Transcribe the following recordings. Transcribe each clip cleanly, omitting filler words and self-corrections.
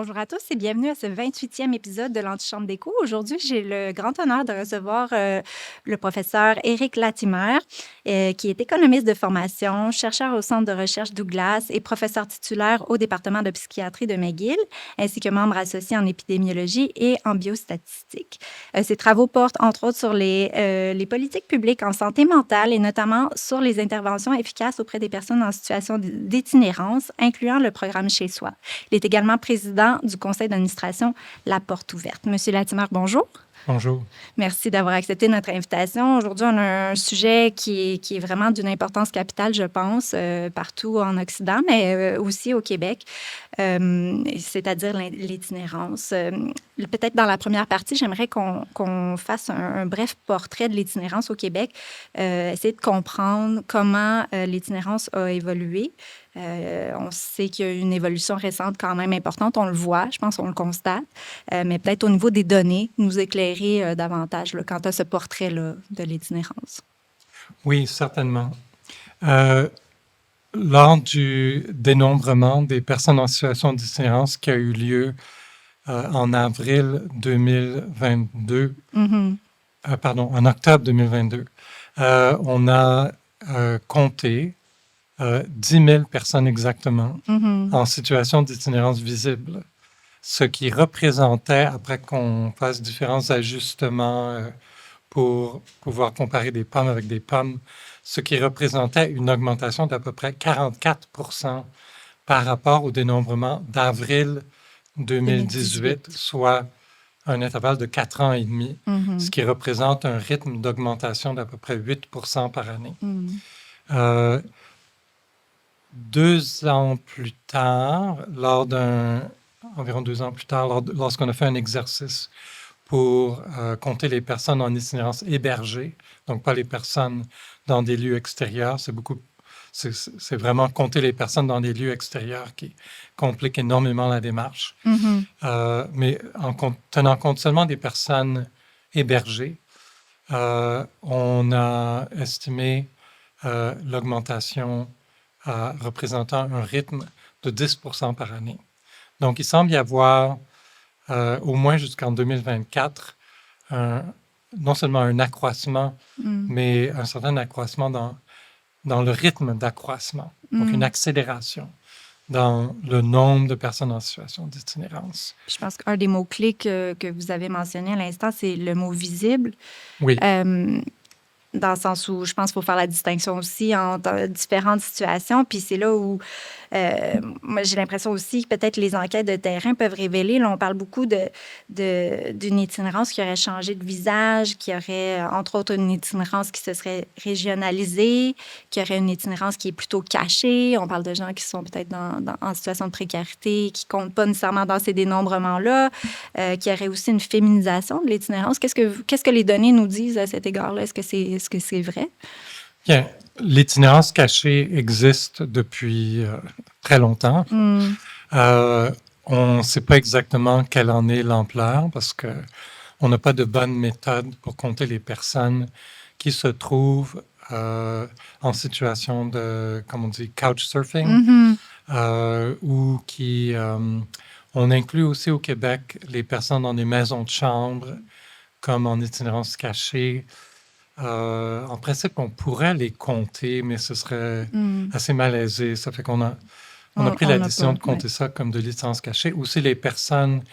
Bonjour à tous et bienvenue à ce 28e épisode de l'Antichambre d'écho. Aujourd'hui, j'ai le grand honneur de recevoir le professeur Éric Latimer, qui est économiste de formation, chercheur au Centre de recherche Douglas et professeur titulaire au département de psychiatrie de McGill, ainsi que membre associé en épidémiologie et en biostatistique. Ses travaux portent entre autres sur les politiques publiques en santé mentale et notamment sur les interventions efficaces auprès des personnes en situation d'itinérance, incluant le programme Chez Soi. Il est également président du conseil d'administration La Porte Ouverte. Monsieur Latimer, bonjour. Bonjour. Merci d'avoir accepté notre invitation. Aujourd'hui, on a un sujet qui est vraiment d'une importance capitale, je pense, partout en Occident, mais aussi au Québec, c'est-à-dire l'itinérance. Peut-être dans la première partie, j'aimerais qu'on fasse un bref portrait de l'itinérance au Québec, essayer de comprendre comment l'itinérance a évolué. On sait qu'il y a une évolution récente quand même importante, on le voit, je pense qu'on le constate, mais peut-être au niveau des données, nous éclairer davantage quant à ce portrait-là de l'itinérance. Oui, certainement. Lors du dénombrement des personnes en situation d'itinérance qui a eu lieu en avril 2022, en octobre 2022, on a compté 10 000 personnes exactement en situation d'itinérance visible, ce qui représentait, après qu'on fasse différents ajustements pour pouvoir comparer des pommes avec des pommes, ce qui représentait une augmentation d'à peu près 44 par rapport au dénombrement d'avril 2018, soit un intervalle de 4 ans et demi, ce qui représente un rythme d'augmentation d'à peu près 8 par année. 2 ans plus tard, environ 2 ans plus tard, lorsqu'on a fait un exercice pour compter les personnes en itinérance hébergées, donc pas les personnes dans des lieux extérieurs, c'est vraiment compter les personnes dans des lieux extérieurs qui complique énormément la démarche. Mais en tenant compte seulement des personnes hébergées, on a estimé l'augmentation représentant un rythme de 10 par année. Donc, il semble y avoir, au moins jusqu'en 2024, non seulement un accroissement, mais un certain accroissement dans le rythme d'accroissement, donc une accélération dans le nombre de personnes en situation d'itinérance. Je pense qu'un des mots-clés que vous avez mentionné à l'instant, c'est le mot « visible ». Oui. Dans le sens où je pense qu'il faut faire la distinction aussi entre différentes situations. Puis c'est là où moi, j'ai l'impression aussi que peut-être les enquêtes de terrain peuvent révéler. Là, on parle beaucoup d'une itinérance qui aurait changé de visage, qui aurait, entre autres, une itinérance qui se serait régionalisée, qui aurait une itinérance qui est plutôt cachée. On parle de gens qui sont peut-être en situation de précarité, qui ne comptent pas nécessairement dans ces dénombrements-là, qui aurait aussi une féminisation de l'itinérance. Qu'est-ce que les données nous disent à cet égard-là? Est-ce que c'est vrai? Bien, l'itinérance cachée existe depuis très longtemps. On ne sait pas exactement quelle en est l'ampleur parce qu'on n'a pas de bonne méthode pour compter les personnes qui se trouvent en situation de, comme on dit, couchsurfing, ou qui... on inclut aussi au Québec les personnes dans des maisons de chambre comme en itinérance cachée. En principe, on pourrait les compter, mais ce serait assez malaisé. Ça fait qu'on a pris la décision de compter ça comme de l'itinérance cachée. Aussi, les personnes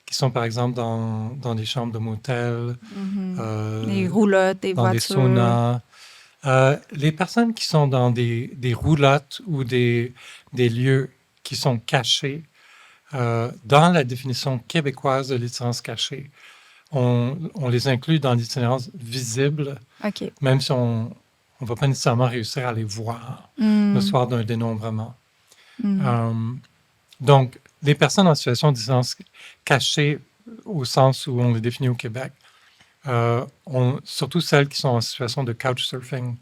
qui sont, par exemple, dans des chambres de motel, des roulottes, des dans voitures. Des saunas. Les personnes qui sont dans des roulottes ou des lieux qui sont cachés, dans la définition québécoise de l'itinérance cachée, on les inclut dans l'itinérance visible, même si on ne va pas nécessairement réussir à les voir le soir d'un dénombrement. Donc, les personnes en situation d'itinérance cachée, au sens où on les définit au Québec, surtout celles qui sont en situation de couchsurfing,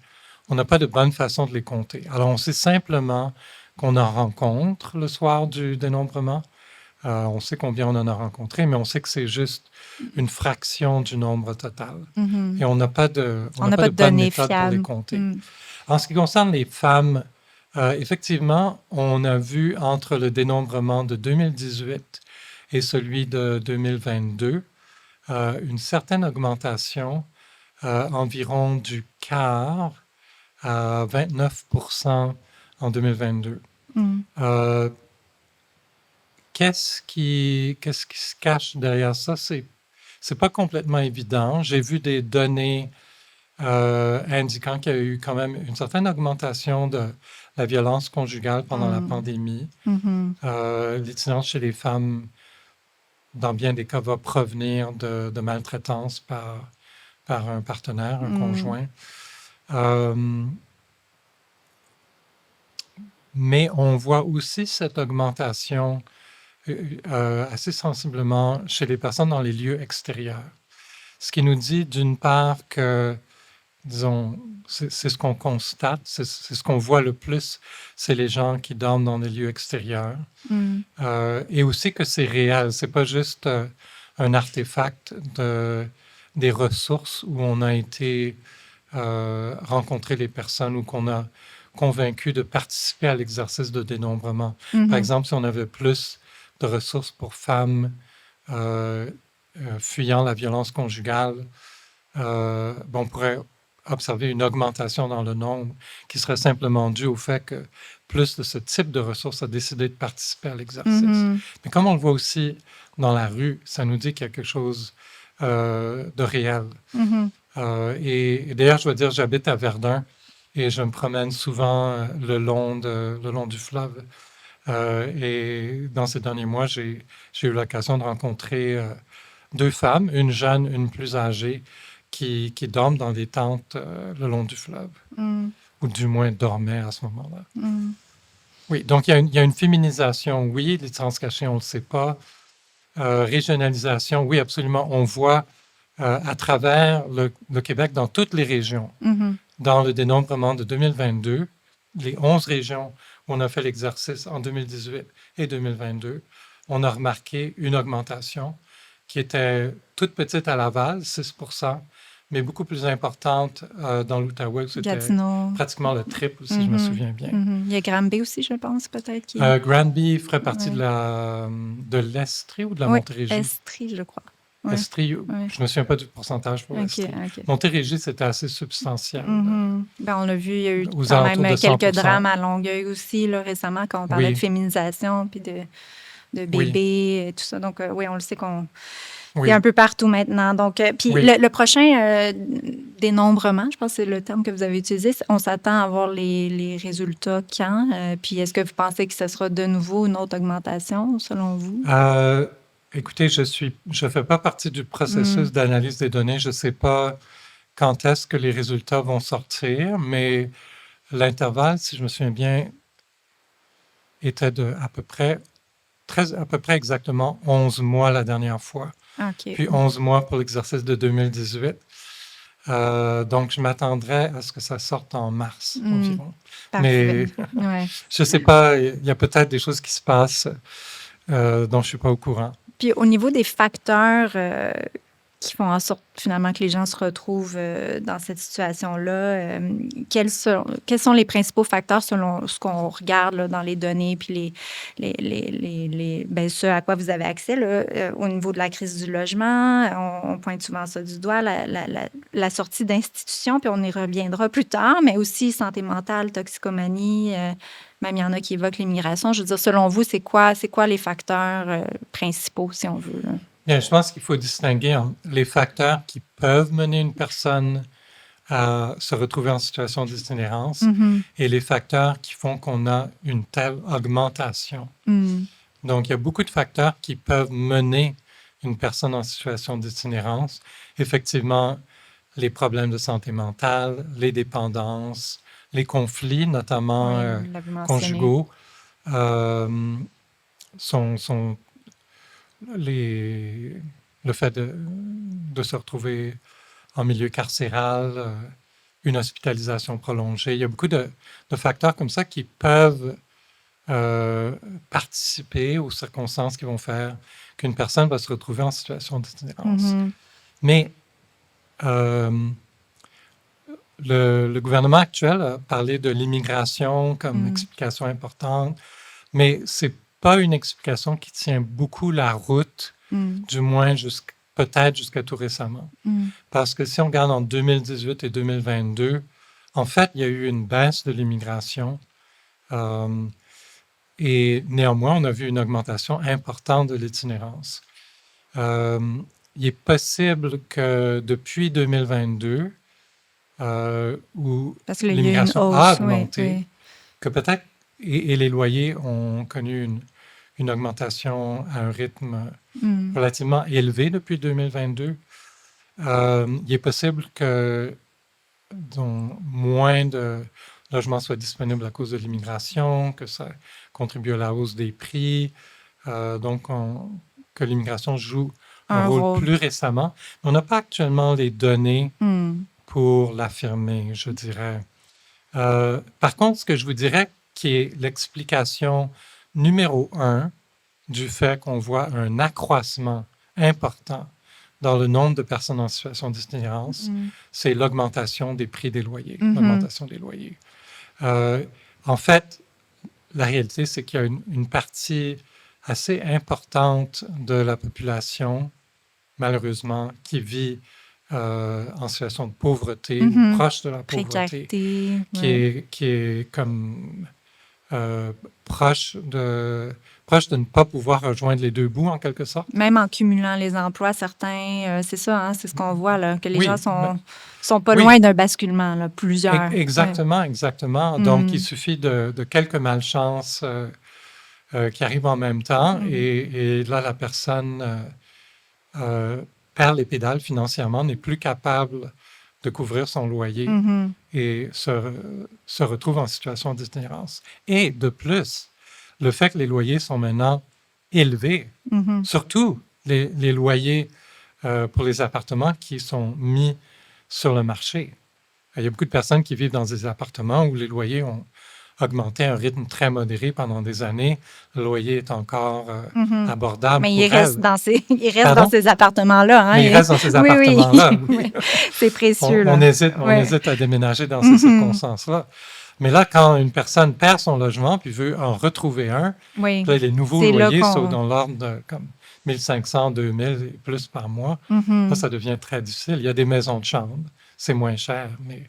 on n'a pas de bonne façon de les compter. Alors, on sait simplement qu'on en rencontre le soir du dénombrement. On sait combien on en a rencontré, mais on sait que c'est juste une fraction du nombre total. Et on n'a pas de bonne méthode pour les compter. En ce qui concerne les femmes, effectivement, on a vu entre le dénombrement de 2018 et celui de 2022, une certaine augmentation, environ du quart à 29% en 2022. Mm. Euh, qu'est-ce qui se cache derrière ça? C'est pas complètement évident. J'ai vu des données indiquant qu'il y a eu quand même une certaine augmentation de la violence conjugale pendant la Mm. pandémie. Mhm. L'itinérance chez les femmes, dans bien des cas, va provenir de maltraitance par un partenaire, un Mm. conjoint. Euh, mais on voit aussi cette augmentation assez sensiblement chez les personnes dans les lieux extérieurs. Ce qui nous dit d'une part que, disons, c'est ce qu'on constate, c'est ce qu'on voit le plus, c'est les gens qui dorment dans des lieux extérieurs. Mm. Et aussi que c'est réel, c'est pas juste un artefact des ressources où on a été rencontrer les personnes ou qu'on a convaincu de participer à l'exercice de dénombrement. Par Mhm. exemple, si on avait plus de ressources pour femmes euh, fuyant la violence conjugale, on pourrait observer une augmentation dans le nombre qui serait simplement due au fait que plus de ce type de ressources a décidé de participer à l'exercice. Mhm. Mais comme on le voit aussi dans la rue, ça nous dit qu'il y a quelque chose de réel. Mhm. Et d'ailleurs, je dois dire, j'habite à Verdun et je me promène souvent le long du fleuve. Et dans ces derniers mois, j'ai eu l'occasion de rencontrer deux femmes, une jeune, une plus âgée, qui dorment dans des tentes le long du fleuve, Mm. ou du moins dormaient à ce moment-là. Mm. Oui, donc il y a une féminisation, oui, les transcachés, on ne le sait pas. Régionalisation, oui, absolument. On voit à travers le Québec, dans toutes les régions, Mhm. dans le dénombrement de 2022, les 11 régions où on a fait l'exercice en 2018 et 2022, on a remarqué une augmentation qui était toute petite à Laval, 6%, mais beaucoup plus importante dans l'Outaouais, où c'était Gatineau. pratiquement le triple, si je me Mhm. souviens bien. Mhm. Il y a Granby aussi, je pense, peut-être, qui est... Granby ferait partie Ouais. de l'Estrie ou de la Oui, Montérégie. Estrie, je crois. Oui, Estrie, oui. je ne me souviens pas du pourcentage pour OK, l'Estrie. OK. Montérégie, c'était assez substantiel, Mhm. Ben, on l'a vu, il y a eu aux quand même alentours de quelques 100%. drames à Longueuil aussi, là, récemment, quand on parlait de Oui, féminisation puis de oui, bébés et tout ça. Donc, oui, on le sait qu'on il y a un oui, peu partout maintenant. Donc, puis oui. le prochain dénombrement, je pense que c'est le terme que vous avez utilisé, on s'attend à voir les résultats quand? Puis est-ce que vous pensez que ce sera de nouveau une autre augmentation, selon vous? Euh, écoutez, je fais pas partie du Hmm. processus d'analyse des données. Je ne sais pas quand est-ce que les résultats vont sortir, mais l'intervalle, si je me souviens bien, était de à peu près exactement 11 mois la dernière fois, OK. puis 11 mois pour l'exercice de 2018. Donc, je m'attendrais à ce que ça sorte en mars Hmm. environ. Parfait. Mais Ouais. je ne sais pas, il y a peut-être des choses qui se passent dont je ne suis pas au courant. Puis au niveau des facteurs qui font en sorte finalement que les gens se retrouvent dans cette situation-là, quels sont les principaux facteurs selon ce qu'on regarde là, dans les données, puis ben, ce à quoi vous avez accès là, au niveau de la crise du logement? On pointe souvent ça du doigt, la sortie d'institutions, puis on y reviendra plus tard, mais aussi santé mentale, toxicomanie. Même il y en a qui évoquent l'immigration. Je veux dire, selon vous, c'est quoi les facteurs principaux, si on veut? Là? Bien, je pense qu'il faut distinguer entre les facteurs qui peuvent mener une personne à se retrouver en situation d'itinérance Mhm. et les facteurs qui font qu'on a une telle augmentation. Mm. Donc, il y a beaucoup de facteurs qui peuvent mener une personne en situation d'itinérance. Effectivement, les problèmes de santé mentale, les dépendances, les conflits, notamment Oui, vous l'avez mentionné. conjugaux, euh, sont les, le fait de se retrouver en milieu carcéral, une hospitalisation prolongée. Il y a beaucoup de facteurs comme ça qui peuvent participer aux circonstances qui vont faire qu'une personne va se retrouver en situation d'itinérance. Mhm. Mais euh, le gouvernement actuel a parlé de l'immigration comme Mm. explication importante, mais c'est pas une explication qui tient beaucoup la route, du moins peut-être jusqu'à tout récemment. Parce que si on regarde en 2018 et 2022, en fait, il y a eu une baisse de l'immigration. Et néanmoins, on a vu une augmentation importante de l'itinérance. Il est possible que depuis 2022, où Parce qu'il y a eu une l'immigration a hausse, oui, augmenté, oui. que peut-être, et les loyers ont connu une augmentation à un rythme relativement élevé depuis 2022, il est possible que moins de logements soient disponibles à cause de l'immigration, que ça contribue à la hausse des prix, donc que l'immigration joue un Un rôle rôle. plus récemment. Mais on n'a pas actuellement les données Hmm. pour l'affirmer, je dirais. Par contre, ce que je vous dirais qui est l'explication numéro un du fait qu'on voit un accroissement important dans le nombre de personnes en situation d'itinérance, c'est l'augmentation des prix des loyers, l'augmentation des loyers. En fait, la réalité, c'est qu'il y a une partie assez importante de la population, malheureusement, qui vit en situation de pauvreté ou proche de la pauvreté, Précarité, qui ouais. est comme proche de ne pas pouvoir rejoindre les deux bouts, en quelque sorte. Même en cumulant les emplois, certains, c'est ça, hein, c'est ce qu'on voit, là, que les gens Oui, sont pas oui, loin d'un basculement, là, plusieurs. Ouais. exactement, exactement. Donc, il suffit de quelques malchances qui arrivent en même temps et là, la personne perd les pédales financièrement, n'est plus capable de couvrir son loyer et se retrouve en situation d'itinérance. Et de plus, le fait que les loyers sont maintenant élevés, surtout les loyers pour les appartements qui sont mis sur le marché. Il y a beaucoup de personnes qui vivent dans des appartements où les loyers ont augmenté à un rythme très modéré pendant des années. Le loyer est encore abordable Mais pour elles. il reste dans Pardon? ces appartements-là, hein. Mais ils restent dans ces Oui, oui. appartements-là. Oui. Oui. C'est précieux, On là. hésite, on Ouais. hésite à déménager dans ces circonstances-là. Mais là, quand une personne perd son logement puis veut en retrouver un, Oui. puis là, les nouveaux C'est là loyers sont qu'on. dans l'ordre de comme 1500, 2000 et plus par mois. Là, ça devient très difficile. Il y a des maisons de chambre, c'est moins cher, mais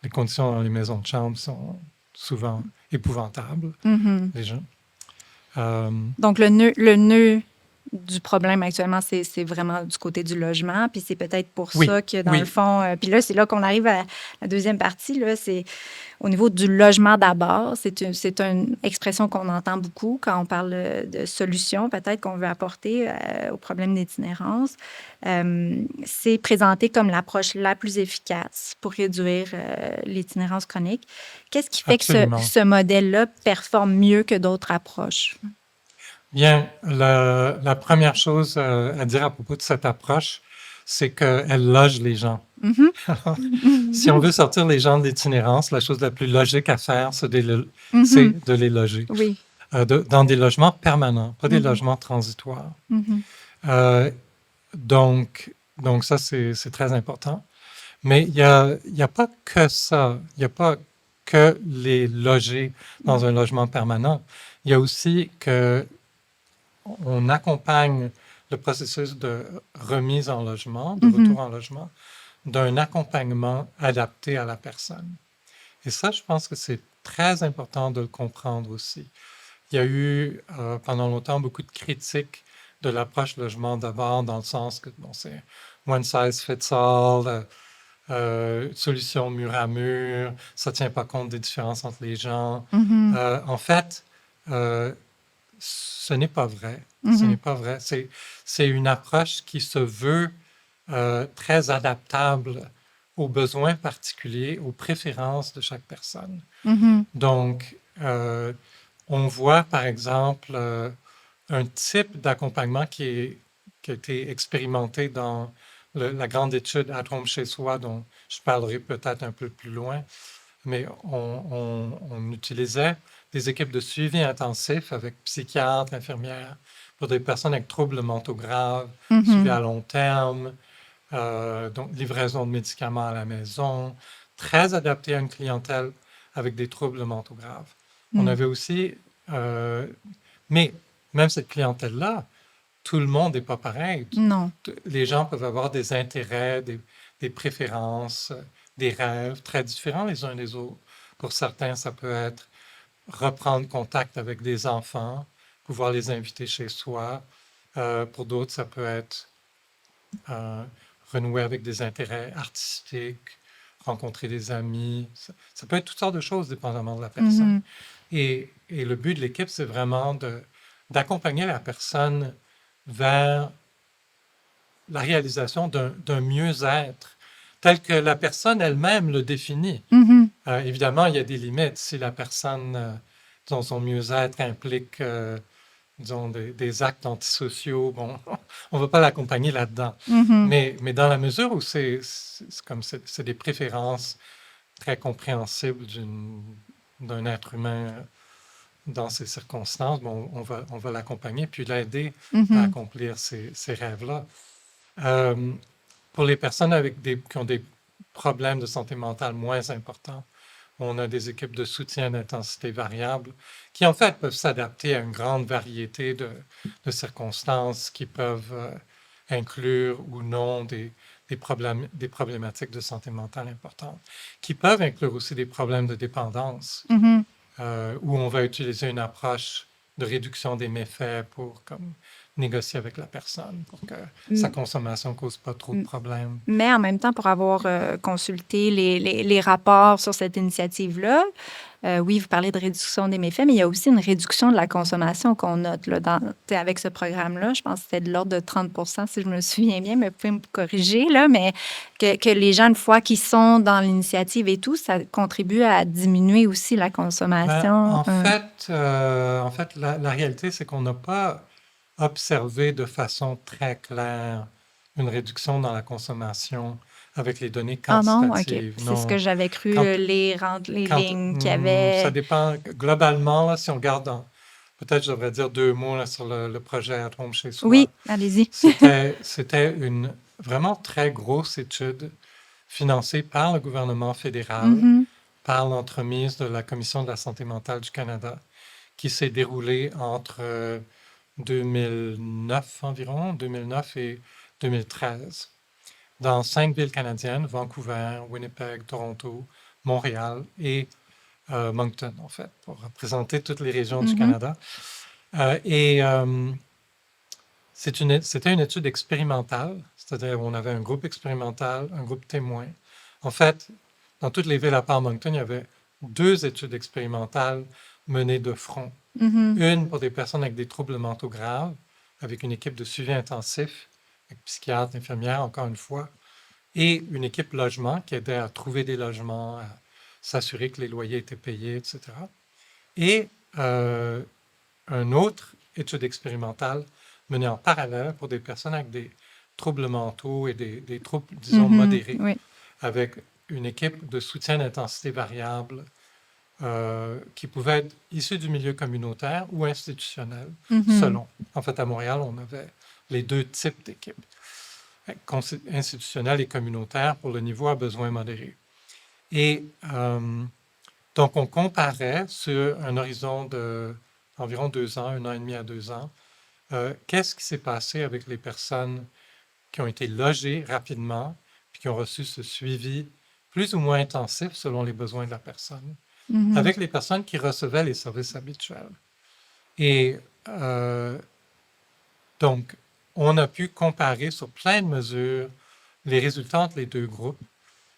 les conditions dans les maisons de chambre sont souvent épouvantables. Les gens. Donc, le nœud du problème actuellement, c'est vraiment du côté du logement. Puis c'est peut-être pour Oui, ça que, dans le oui, fond, puis là, c'est là qu'on arrive à la deuxième partie, là, c'est au niveau du logement d'abord. C'est une expression qu'on entend beaucoup quand on parle de solutions, peut-être qu'on veut apporter au problème d'itinérance. C'est présenté comme l'approche la plus efficace pour réduire l'itinérance chronique. Qu'est-ce qui fait que absolument. ce modèle-là performe mieux que d'autres approches? Bien, la première chose à dire à propos de cette approche, c'est qu'elle loge les gens. Alors, si on veut sortir les gens de l'itinérance, la chose la plus logique à faire, c'est de les loger Oui. dans des logements permanents, pas des logements transitoires. Donc ça, c'est très important. Mais il y a pas que ça. Il n'y a pas que les loger dans un logement permanent. Il y a aussi que on accompagne le processus de remise en logement, de retour en logement, d'un accompagnement adapté à la personne. Et ça, je pense que c'est très important de le comprendre aussi. Il y a eu pendant longtemps beaucoup de critiques de l'approche logement d'abord, dans le sens que bon, c'est one size fits all, solution mur à mur, ça ne tient pas compte des différences entre les gens. En fait, ce n'est pas vrai. Ce n'est pas vrai. C'est une approche qui se veut très adaptable aux besoins particuliers, aux préférences de chaque personne. Donc, on voit, par exemple, un type d'accompagnement qui a été expérimenté dans la grande étude At Home chez soi, dont je parlerai peut-être un peu plus loin, mais on utilisait des équipes de suivi intensif avec psychiatres, infirmières, pour des personnes avec troubles mentaux graves, suivis à long terme, donc livraison de médicaments à la maison, très adapté à une clientèle avec des troubles mentaux graves. On avait aussi, mais même cette clientèle-là, tout le monde n'est pas pareil. Non. Les gens peuvent avoir des intérêts, des préférences, des rêves très différents les uns des autres. Pour certains, ça peut être reprendre contact avec des enfants, pouvoir les inviter chez soi. Pour d'autres, ça peut être euh, renouer avec des intérêts artistiques, rencontrer des amis. Ça peut être toutes sortes de choses dépendamment de la personne. Mhm. Et le but de l'équipe, c'est vraiment d'accompagner la personne vers la réalisation d'un mieux-être tel que la personne elle-même le définit. Mhm. Évidemment, il y a des limites. Si la personne, disons, son mieux-être implique, disons, des actes antisociaux, bon, on ne va pas l'accompagner là-dedans. Mhm. Mais dans la mesure où c'est des préférences très compréhensibles d'un être humain dans ces circonstances, bon, on va l'accompagner puis l'aider à Mhm. accomplir ces rêves-là. Euh, pour les personnes qui ont des problèmes de santé mentale moins importants, on a des équipes de soutien d'intensité variable qui, en fait, peuvent s'adapter à une grande variété de circonstances qui peuvent inclure ou non des problématiques de santé mentale importantes, qui peuvent inclure aussi des problèmes de dépendance, Mhm. où on va utiliser une approche de réduction des méfaits pour comme, négocier avec la personne pour que sa M- consommation ne cause pas trop de problèmes. Mais en même temps, pour avoir consulté les rapports sur cette initiative-là, oui, vous parlez de réduction des méfaits, mais il y a aussi une réduction de la consommation qu'on note là, avec ce programme-là. Je pense que c'était de l'ordre de 30 si je me souviens bien, mais vous pouvez me corriger, là, mais que les gens, une fois qu'ils sont dans l'initiative et tout, ça contribue à diminuer aussi la Ben, consommation. en fait la réalité, c'est qu'on n'a pas observé de façon très claire une réduction dans la consommation avec les données Ah non, OK. quantitatives. C'est ce que Non. j'avais cru Quand, lire entre les lignes qu'il y ça avait. dépend. Globalement, là, si on regarde peut-être je devrais dire deux mots là, sur le projet à Home chez soi. Oui, allez-y. C'était une vraiment très grosse étude financée par le gouvernement fédéral, Mhm, par l'entremise de la Commission de la santé mentale du Canada, qui s'est déroulée entre 2009 environ, 2009 et 2013, dans 5 villes canadiennes, Vancouver, Winnipeg, Toronto, Montréal et Moncton, en fait, pour représenter toutes les régions du mhm, Canada. Et c'était une étude expérimentale, c'est-à-dire on avait un groupe expérimental, un groupe témoin. En fait, dans toutes les villes à part Moncton, il y avait 2 études expérimentales menées de front. mhm, Une pour des personnes avec des troubles mentaux graves, avec une équipe de suivi intensif, avec psychiatres, infirmières, encore une fois, et une équipe logement qui aidait à trouver des logements, à s'assurer que les loyers étaient payés, etc. Et une autre étude expérimentale menée en parallèle pour des personnes avec des troubles mentaux et des troubles, disons, mhm, modérés, oui. avec une équipe de soutien d'intensité variable qui pouvait être issue du milieu communautaire ou institutionnel, Mhm, selon. En fait, à Montréal, on avait les 2 types d'équipes, institutionnelle et communautaire pour le niveau à besoins modérés. Et donc, on comparait sur un horizon d'environ 2 ans, 1 an et demi à 2 ans, qu'est-ce qui s'est passé avec les personnes qui ont été logées rapidement, puis qui ont reçu ce suivi plus ou moins intensif selon les besoins de la personne, mhm, avec les personnes qui recevaient les services habituels. Et donc, on a pu comparer sur plein de mesures les résultats entre les 2 groupes.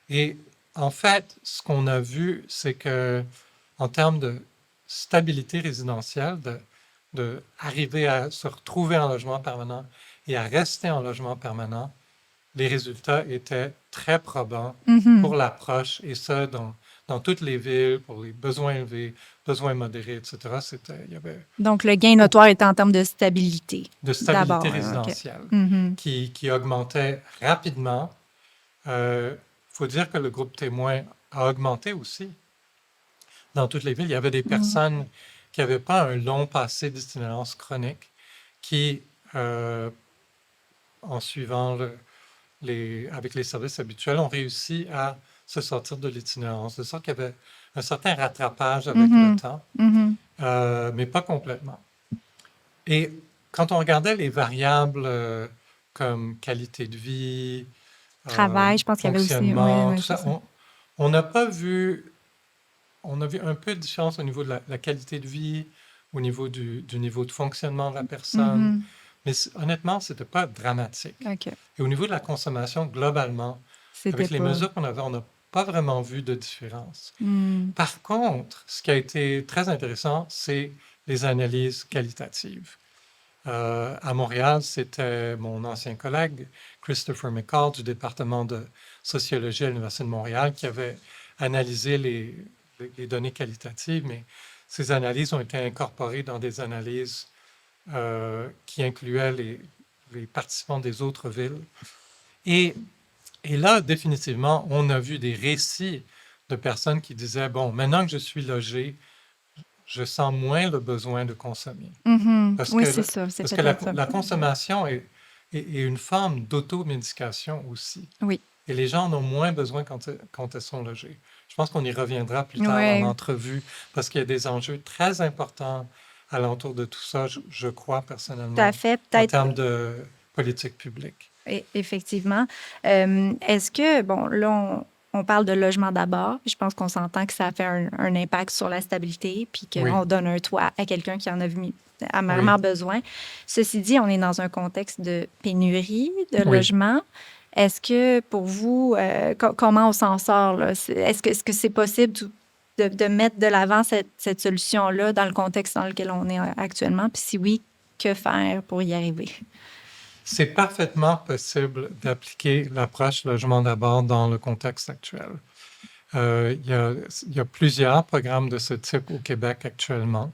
Et en fait, ce qu'on a vu, c'est que en termes de stabilité résidentielle, de arriver à se retrouver en logement permanent et à rester en logement permanent, les résultats étaient très probants mhm. pour l'approche, et ça dans toutes les villes, pour les besoins élevés, besoins modérés, etc. Il y avait Donc, le gain beaucoup notoire est en termes de stabilité, de stabilité d'abord. OK. résidentielle Mhm, qui augmentait rapidement. Il faut dire que le groupe témoin a augmenté aussi dans toutes les villes. Il y avait des mhm, personnes qui n'avaient pas un long passé d'itinérance chronique qui, euh, en suivant avec les services habituels, ont réussi à se sortir de l'itinérance, de sorte qu'il y avait un certain rattrapage avec le mhm, temps, mhm, mais pas complètement. Et quand on regardait les variables comme qualité de vie, Travail, je pense qu'il y avait aussi. Oui, fonctionnement, oui, tout c'est ça, ça. on n'a pas vu, on a vu un peu de différence au niveau de la qualité de vie, au niveau du niveau de fonctionnement de la personne, Mhm. mais honnêtement, c'était pas dramatique. OK. Et au niveau de la consommation, globalement, C'était avec les pas. mesures qu'on avait, on n'a pas vraiment vu de différence. Hmm. Par contre, ce qui a été très intéressant, c'est les analyses qualitatives. À Montréal, c'était mon ancien collègue Christopher McCall du département de sociologie à l'Université de Montréal qui avait analysé les données qualitatives, mais ces analyses ont été incorporées dans des analyses qui incluaient les participants des autres villes. Et, et là, définitivement, on a vu des récits de personnes qui disaient, bon, maintenant que je suis logé, je sens moins le besoin de consommer. Mhm. Parce que, Oui, c'est ça. C'est parce que la, peut-être ça. la consommation est une forme d'automédication aussi. Oui. Et les gens en ont moins besoin quand elles sont logées. Je pense qu'on y reviendra plus tard dans Oui, l'entrevue parce qu'il y a des enjeux très importants alentour de tout ça, je crois tout à personnellement, fait. en Peut-être. termes de politique publique. Effectivement. Est-ce que, bon, là, on parle de logement d'abord, puis je pense qu'on s'entend que ça fait un impact sur la stabilité, puis Oui, qu'on donne un toit à quelqu'un qui en a oui, amèrement besoin. Ceci dit, on est dans un contexte de pénurie de oui. logement. Est-ce que pour vous, comment on s'en sort, là? Est-ce que c'est possible de mettre de l'avant cette solution-là dans le contexte dans lequel on est actuellement? Puis si oui, que faire pour y arriver? C'est parfaitement possible d'appliquer l'approche logement d'abord dans le contexte actuel. Il y a plusieurs programmes de ce type au Québec actuellement.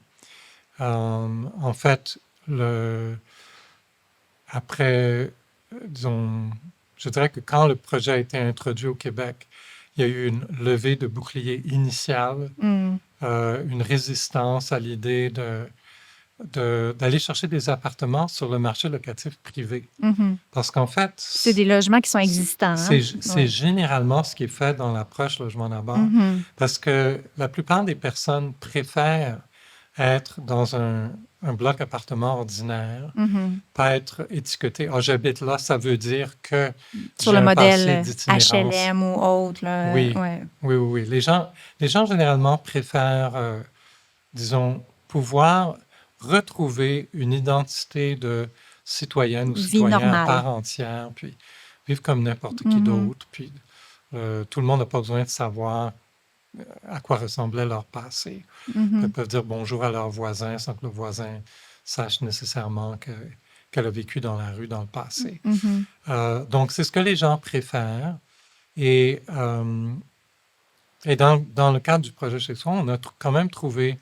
En fait, après, disons, je dirais que quand le projet a été introduit au Québec, il y a eu une levée de bouclier initiale, Hmm. une résistance à l'idée d'aller chercher des appartements sur le marché locatif privé. Mhm. Parce qu'en fait, C'est des logements qui sont existants, hein? c'est Ouais. généralement ce qui est fait dans l'approche logement d'abord, Mhm. parce que la plupart des personnes préfèrent être dans un bloc appartement ordinaire, Mhm. pas être étiqueté. Ah, j'habite là, ça veut dire que Sur j'ai le un modèle passé d'itinérance. HLM ou autre, là. Oui, Ouais. oui, oui, oui. Les gens généralement préfèrent, disons, pouvoir retrouver une identité de citoyenne ou Vie citoyen à normale. part entière, puis vivre comme n'importe qui Mhm. d'autre. Puis tout le monde n'a pas besoin de savoir à quoi ressemblait leur passé. Ils Mhm. peuvent dire bonjour à leur voisin sans que le voisin sache nécessairement qu'elle a vécu dans la rue dans le passé. Mhm. Donc, c'est ce que les gens préfèrent. Et, euh, et dans le cadre du projet chez soi, on a quand même trouvé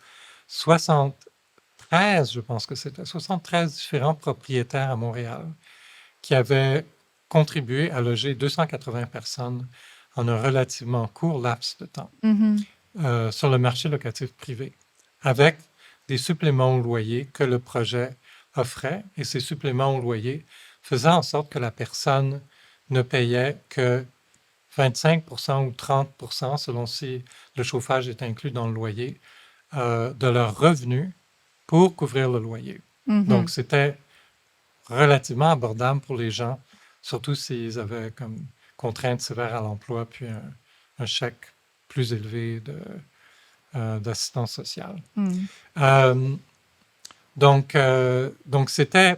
73, je pense que c'était 73 différents propriétaires à Montréal qui avaient contribué à loger 280 personnes en un relativement court laps de temps Mhm. sur le marché locatif privé, avec des suppléments au loyer que le projet offrait. Et ces suppléments au loyer faisaient en sorte que la personne ne payait que 25 ou 30 selon si le chauffage est inclus dans le loyer, de leurs revenus pour couvrir le loyer. Donc, Mhm. c'était relativement abordable pour les gens, surtout s'ils avaient comme contrainte sévère à l'emploi, puis un chèque plus élevé d'assistance sociale. Mhm. Euh, donc c'était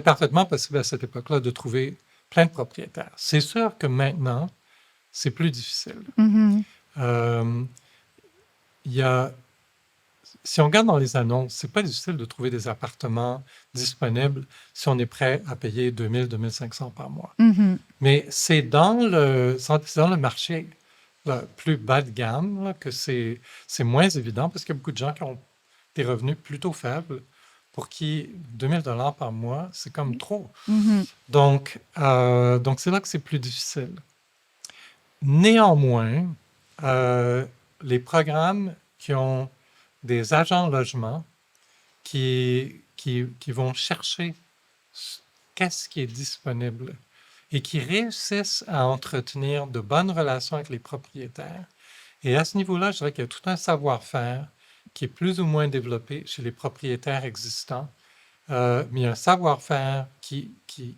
parfaitement possible à cette époque-là de trouver plein de propriétaires. C'est sûr que maintenant, c'est plus difficile. Mhm. Euh, il y a, si on regarde dans les annonces, c'est pas difficile de trouver des appartements disponibles si on est prêt à payer 2000, 2500 par mois. Mhm. Mais c'est dans le marché là, plus bas de gamme là, que c'est moins évident parce qu'il y a beaucoup de gens qui ont des revenus plutôt faibles pour qui 2000 $ par mois, c'est comme trop. Mhm. Donc c'est là que c'est plus difficile. Néanmoins, euh, les programmes qui ont des agents logement qui vont chercher qu'est-ce qui est disponible et qui réussissent à entretenir de bonnes relations avec les propriétaires. Et à ce niveau-là, je dirais qu'il y a tout un savoir-faire qui est plus ou moins développé chez les propriétaires existants, mais il y a un savoir-faire qui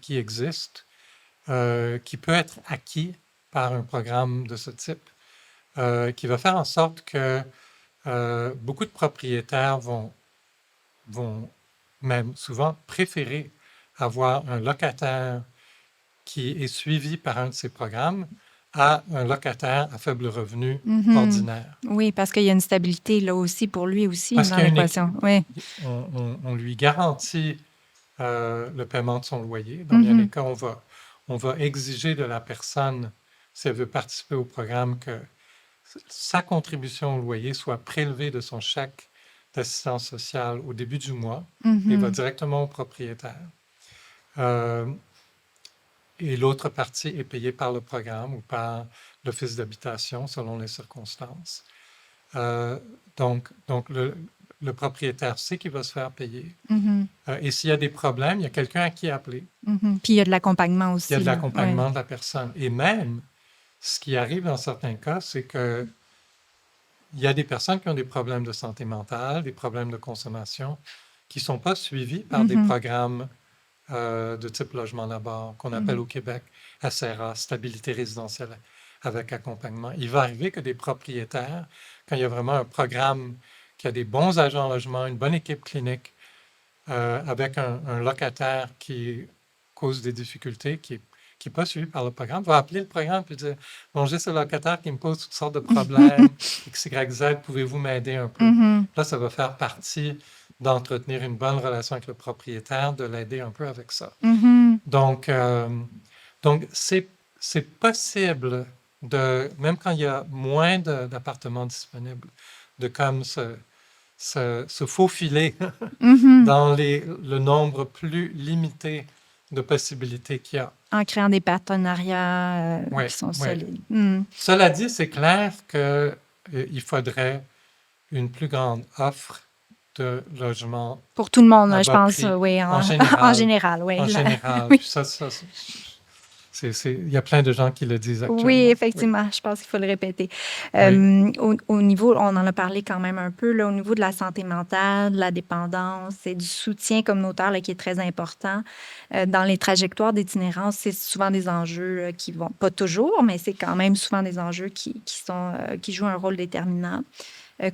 existe, qui peut être acquis par un programme de ce type, qui va faire en sorte que beaucoup de propriétaires vont même souvent préférer avoir un locataire qui est suivi par un de ces programmes à un locataire à faible revenu Mhm. ordinaire. Oui, parce qu'il y a une stabilité là aussi pour lui aussi Parce dans qu'il y a l'équation. Oui. on lui garantit le paiement de son loyer. Dans bien des Mhm. cas, on va exiger de la personne, si elle veut participer au programme, que sa contribution au loyer soit prélevée de son chèque d'assistance sociale au début du mois et va Mhm. directement au propriétaire. Euh, et l'autre partie est payée par le programme ou par l'office d'habitation selon les circonstances. Euh, donc le propriétaire sait qu'il va se faire payer. Mhm. Et s'il y a des problèmes, il y a quelqu'un à qui appeler. Mhm. Puis il y a de l'accompagnement Il y a aussi, de là. Oui. l'accompagnement de la personne. Et même, ce qui arrive dans certains cas, c'est que il y a des personnes qui ont des problèmes de santé mentale, des problèmes de consommation, qui ne sont pas suivis par des Mhm. programmes de type logement d'abord, qu'on appelle Mhm. au Québec SRA, stabilité résidentielle avec accompagnement. Il va arriver que des propriétaires, quand il y a vraiment un programme qui a des bons agents en logement, une bonne équipe clinique, avec un locataire qui cause des difficultés, qui n'est pas suivi par le programme, va appeler le programme et dire, bon, j'ai ce locataire qui me pose toutes sortes de problèmes, X, Y, Z, pouvez-vous m'aider un peu? Mhm. Là, ça va faire partie d'entretenir une bonne relation avec le propriétaire, de l'aider un peu avec ça. Mhm. Donc, donc c'est possible de, même quand il y a moins d'appartements disponibles, de comme se faufiler Mhm. dans le nombre plus limité de possibilités qu'il y a. En créant des partenariats Oui, qui sont oui. solides. Mhm. Cela dit, c'est clair qu'il faudrait une plus grande offre de logements Pour tout le monde, à là, je bas pense, prix oui, en en général. général, oui. En général. Oui. Puis il y a plein de gens qui le disent Oui, actuellement. Oui. effectivement, je pense qu'il faut le répéter. Oui. Au niveau, on en a parlé quand même un peu, là, au niveau de la santé mentale, de la dépendance et du soutien communautaire là, qui est très important. Dans les trajectoires d'itinérance, c'est souvent des enjeux qui vont, pas toujours, mais c'est quand même souvent des enjeux qui jouent un rôle déterminant.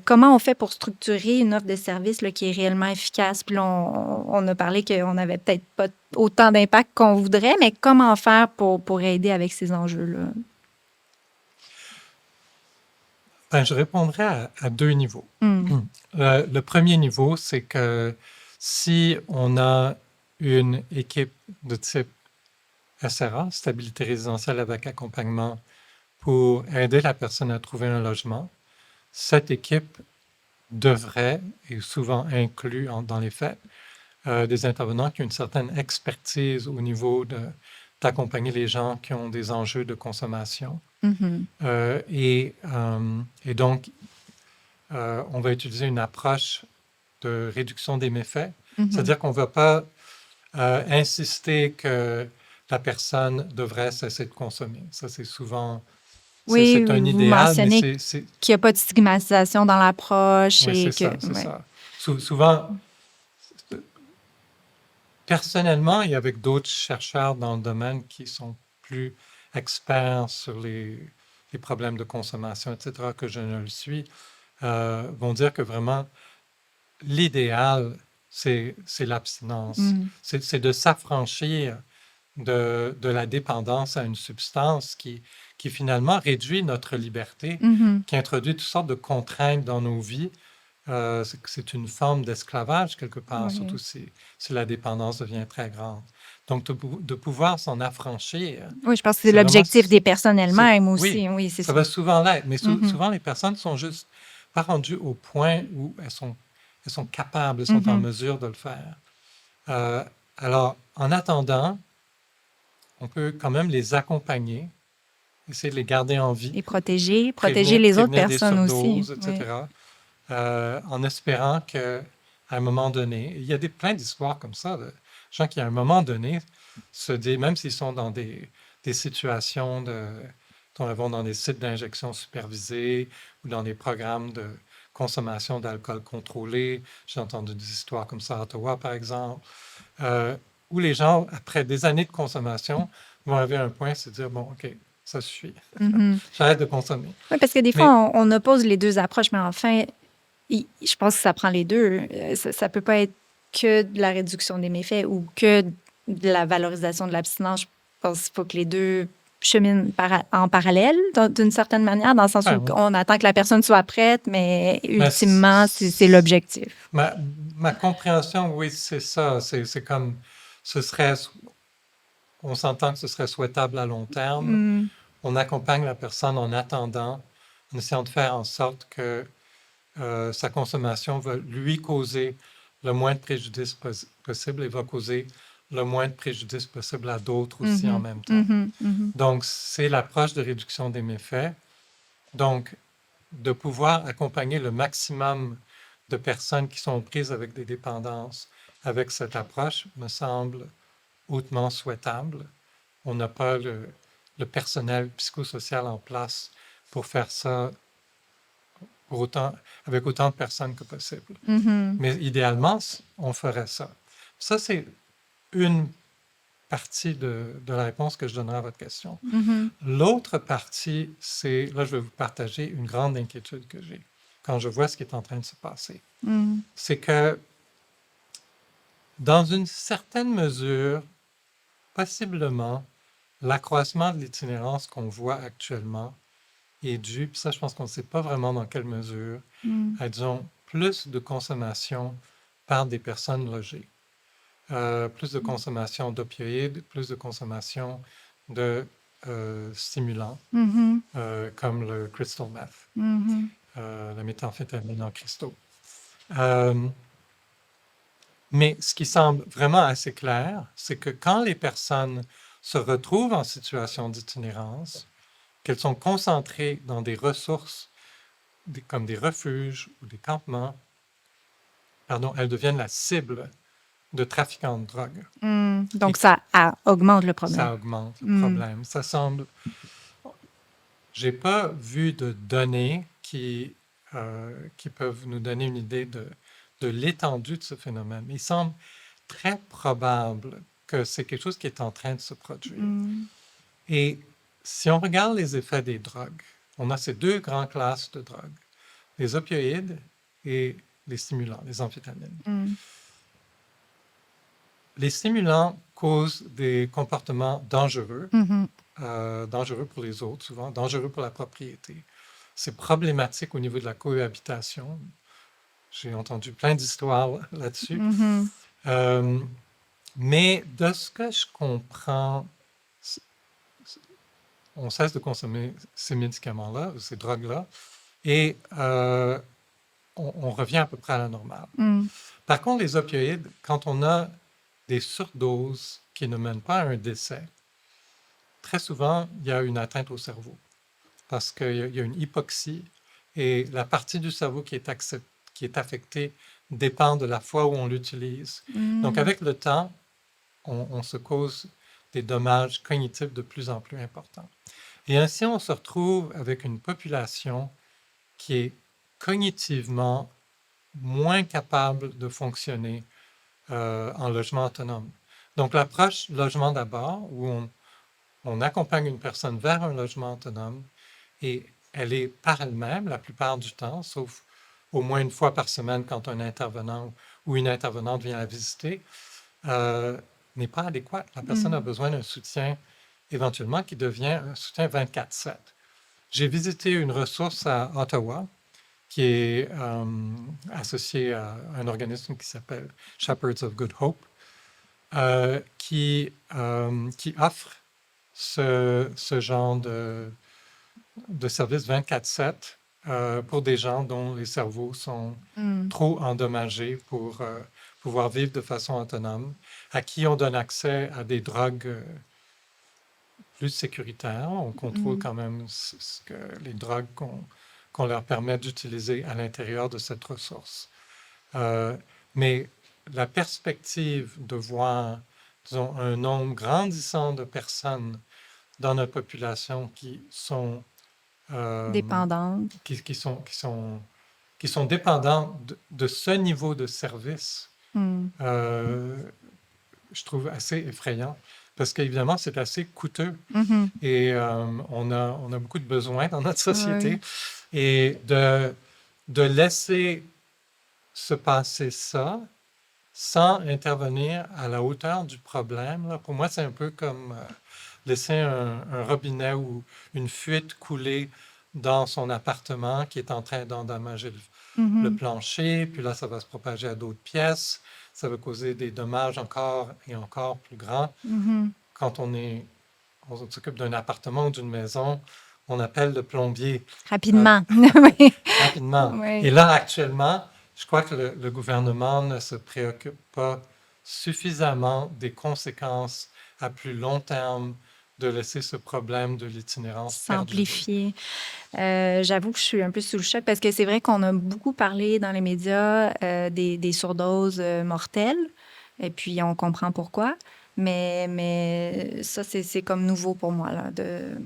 Comment on fait pour structurer une offre de service là, qui est réellement efficace? Puis là, on a parlé qu'on n'avait peut-être pas autant d'impact qu'on voudrait, mais comment faire pour aider avec ces enjeux-là? Ben, je répondrai à deux niveaux. Hmm. Le premier niveau, c'est que si on a une équipe de type SRA, stabilité résidentielle avec accompagnement, pour aider la personne à trouver un logement, cette équipe devrait, et souvent inclut dans les faits, des intervenants qui ont une certaine expertise au niveau d'accompagner les gens qui ont des enjeux de consommation. Mhm. Et donc, on va utiliser une approche de réduction des méfaits, Mhm. c'est-à-dire qu'on ne va pas insister que la personne devrait cesser de consommer. Ça, c'est souvent, Oui, c'est un vous idéal, mais mentionnez qu'il n'y a pas de stigmatisation dans l'approche oui, et c'est que... ça, c'est Ouais. ça. Souvent, personnellement, et avec d'autres chercheurs dans le domaine qui sont plus experts sur les problèmes de consommation, etc., que je ne le suis, vont dire que vraiment, l'idéal, c'est l'abstinence. Mhm. C'est de s'affranchir de la dépendance à une substance qui finalement réduit notre liberté, Mhm. qui introduit toutes sortes de contraintes dans nos vies. C'est une forme d'esclavage quelque part, surtout Oui. si la dépendance devient très grande. Donc, de pouvoir s'en affranchir, Oui, je pense que c'est c'est vraiment, l'objectif des personnes elles-mêmes oui, aussi. Oui, c'est ça ça. va souvent l'être, mais Mhm. souvent les personnes sont juste pas rendues au point où elles sont capables, elles sont en Mhm. mesure de le faire. Euh, alors, en attendant, on peut quand même les accompagner, essayer de les garder en vie, Et protéger les autres prévenir des personnes aussi. surdoses, Oui. etc., en espérant qu'à un moment donné, il y a plein d'histoires comme ça, de gens qui, à un moment donné, se disent, même s'ils sont dans des situations vont dans des sites d'injection supervisés ou dans des programmes consommation d'alcool contrôlé. J'ai entendu des histoires comme ça à Ottawa, par exemple, euh, où les gens, après des années de consommation, vont arriver à un point, se dire, bon, OK, ça suffit, Mhm. j'arrête de consommer. Oui, parce que des Mais fois, on oppose les deux approches, mais enfin, je pense que ça prend les deux. Ça peut pas être que de la réduction des méfaits ou que de la valorisation de l'abstinence. Je pense qu'il faut que les deux cheminent en parallèle, d'une certaine manière, dans le sens où ouais, on attend que la personne soit prête, mais mais ultimement, c'est l'objectif. ma, ma compréhension, oui, c'est ça. C'est comme, ce serait, on s'entend que ce serait souhaitable à long terme. Mm. On accompagne la personne en attendant, en essayant de faire en sorte que sa consommation va lui causer le moins de préjudice possible et va causer le moins de préjudice possible à d'autres aussi en Mhm. même temps. Mhm. Mhm. Donc, c'est l'approche de réduction des méfaits. Donc, de pouvoir accompagner le maximum de personnes qui sont prises avec des dépendances avec cette approche me semble hautement souhaitable. On n'a pas le personnel psychosocial en place pour faire ça pour avec autant de personnes que possible. Mhm. Mais idéalement, on ferait ça. Ça, c'est une partie de la réponse que je donnerai à votre question. Mhm. L'autre partie, c'est, là, je vais vous partager une grande inquiétude que j'ai quand je vois ce qui est en train de se passer. Mhm. C'est que, dans une certaine mesure, possiblement, l'accroissement de l'itinérance qu'on voit actuellement est dû, puis ça, je pense qu'on ne sait pas vraiment dans quelle mesure, Mhm. à, disons, plus de consommation par des personnes logées. Plus de consommation d'opioïdes, plus de consommation de stimulants, Mhm. comme le crystal meth, Mhm. la méthamphétamine en cristaux. Euh, mais ce qui semble vraiment assez clair, c'est que quand les personnes se retrouvent en situation d'itinérance, qu'elles sont concentrées dans des ressources comme des refuges ou des campements, pardon, elles deviennent la cible de trafiquants de drogue. Donc, Et ça augmente le problème. ça augmente le Mm. problème. Ça semble. J'ai pas vu de données qui peuvent nous donner une idée de l'étendue de ce phénomène. Il semble très probable que c'est quelque chose qui est en train de se produire. Mm. Et si on regarde les effets des drogues, on a ces deux grandes classes de drogues, les opioïdes et les stimulants, les amphétamines. Mm. Les stimulants causent des comportements dangereux, Mhm. dangereux pour les autres souvent, dangereux pour la propriété. C'est problématique au niveau de la cohabitation. J'ai entendu plein d'histoires là-dessus. Mhm. Euh, mais de ce que je comprends, on cesse de consommer ces médicaments-là, ces drogues-là, et on revient à peu près à la normale. Mm. Par contre, les opioïdes, quand on a des surdoses qui ne mènent pas à un décès, très souvent, il y a une atteinte au cerveau parce qu'il y a une hypoxie et la partie du cerveau qui est affectée dépend de la fois où on l'utilise. Donc, Mm. avec le temps, on se cause des dommages cognitifs de plus en plus importants. Et ainsi, on se retrouve avec une population qui est cognitivement moins capable de fonctionner en logement autonome. Donc, l'approche logement d'abord, où on accompagne une personne vers un logement autonome et elle est par elle-même la plupart du temps, sauf au moins une fois par semaine quand un intervenant ou une intervenante vient la visiter, euh, n'est pas adéquate. La personne a Mm. besoin d'un soutien éventuellement qui devient un soutien 24/7. J'ai visité une ressource à Ottawa qui est associée à un organisme qui s'appelle Shepherds of Good Hope, qui offre ce genre de service 24/7 pour des gens dont les cerveaux sont Mm. trop endommagés pour pouvoir vivre de façon autonome, à qui on donne accès à des drogues plus sécuritaires. On contrôle Mm. quand même les drogues qu'on leur permet d'utiliser à l'intérieur de cette ressource. Euh, mais la perspective de voir, disons, un nombre grandissant de personnes dans notre population qui sont, euh, Dépendante. qui, qui sont, qui sont, qui sont dépendants de ce niveau de service, Mm. je trouve assez effrayant. Parce qu'évidemment, c'est assez coûteux Mhm. et on a beaucoup de besoins dans notre société. Oui. Et de laisser se passer ça sans intervenir à la hauteur du problème, là, pour moi, c'est un peu comme laisser un robinet ou une fuite couler dans son appartement qui est en train d'endommager le Mhm. plancher, puis là, ça va se propager à d'autres pièces, ça va causer des dommages encore et encore plus grands. Mhm. Quand on s'occupe d'un appartement ou d'une maison, on appelle le plombier Rapidement. Oui. rapidement. Et Oui. là, actuellement, je crois que le gouvernement ne se préoccupe pas suffisamment des conséquences à plus long terme de laisser ce problème de l'itinérance perdurer. S'amplifier. J'avoue que je suis un peu sous le choc parce que c'est vrai qu'on a beaucoup parlé dans les médias des surdoses mortelles et puis on comprend pourquoi. Mais ça, c'est comme nouveau pour moi. Là,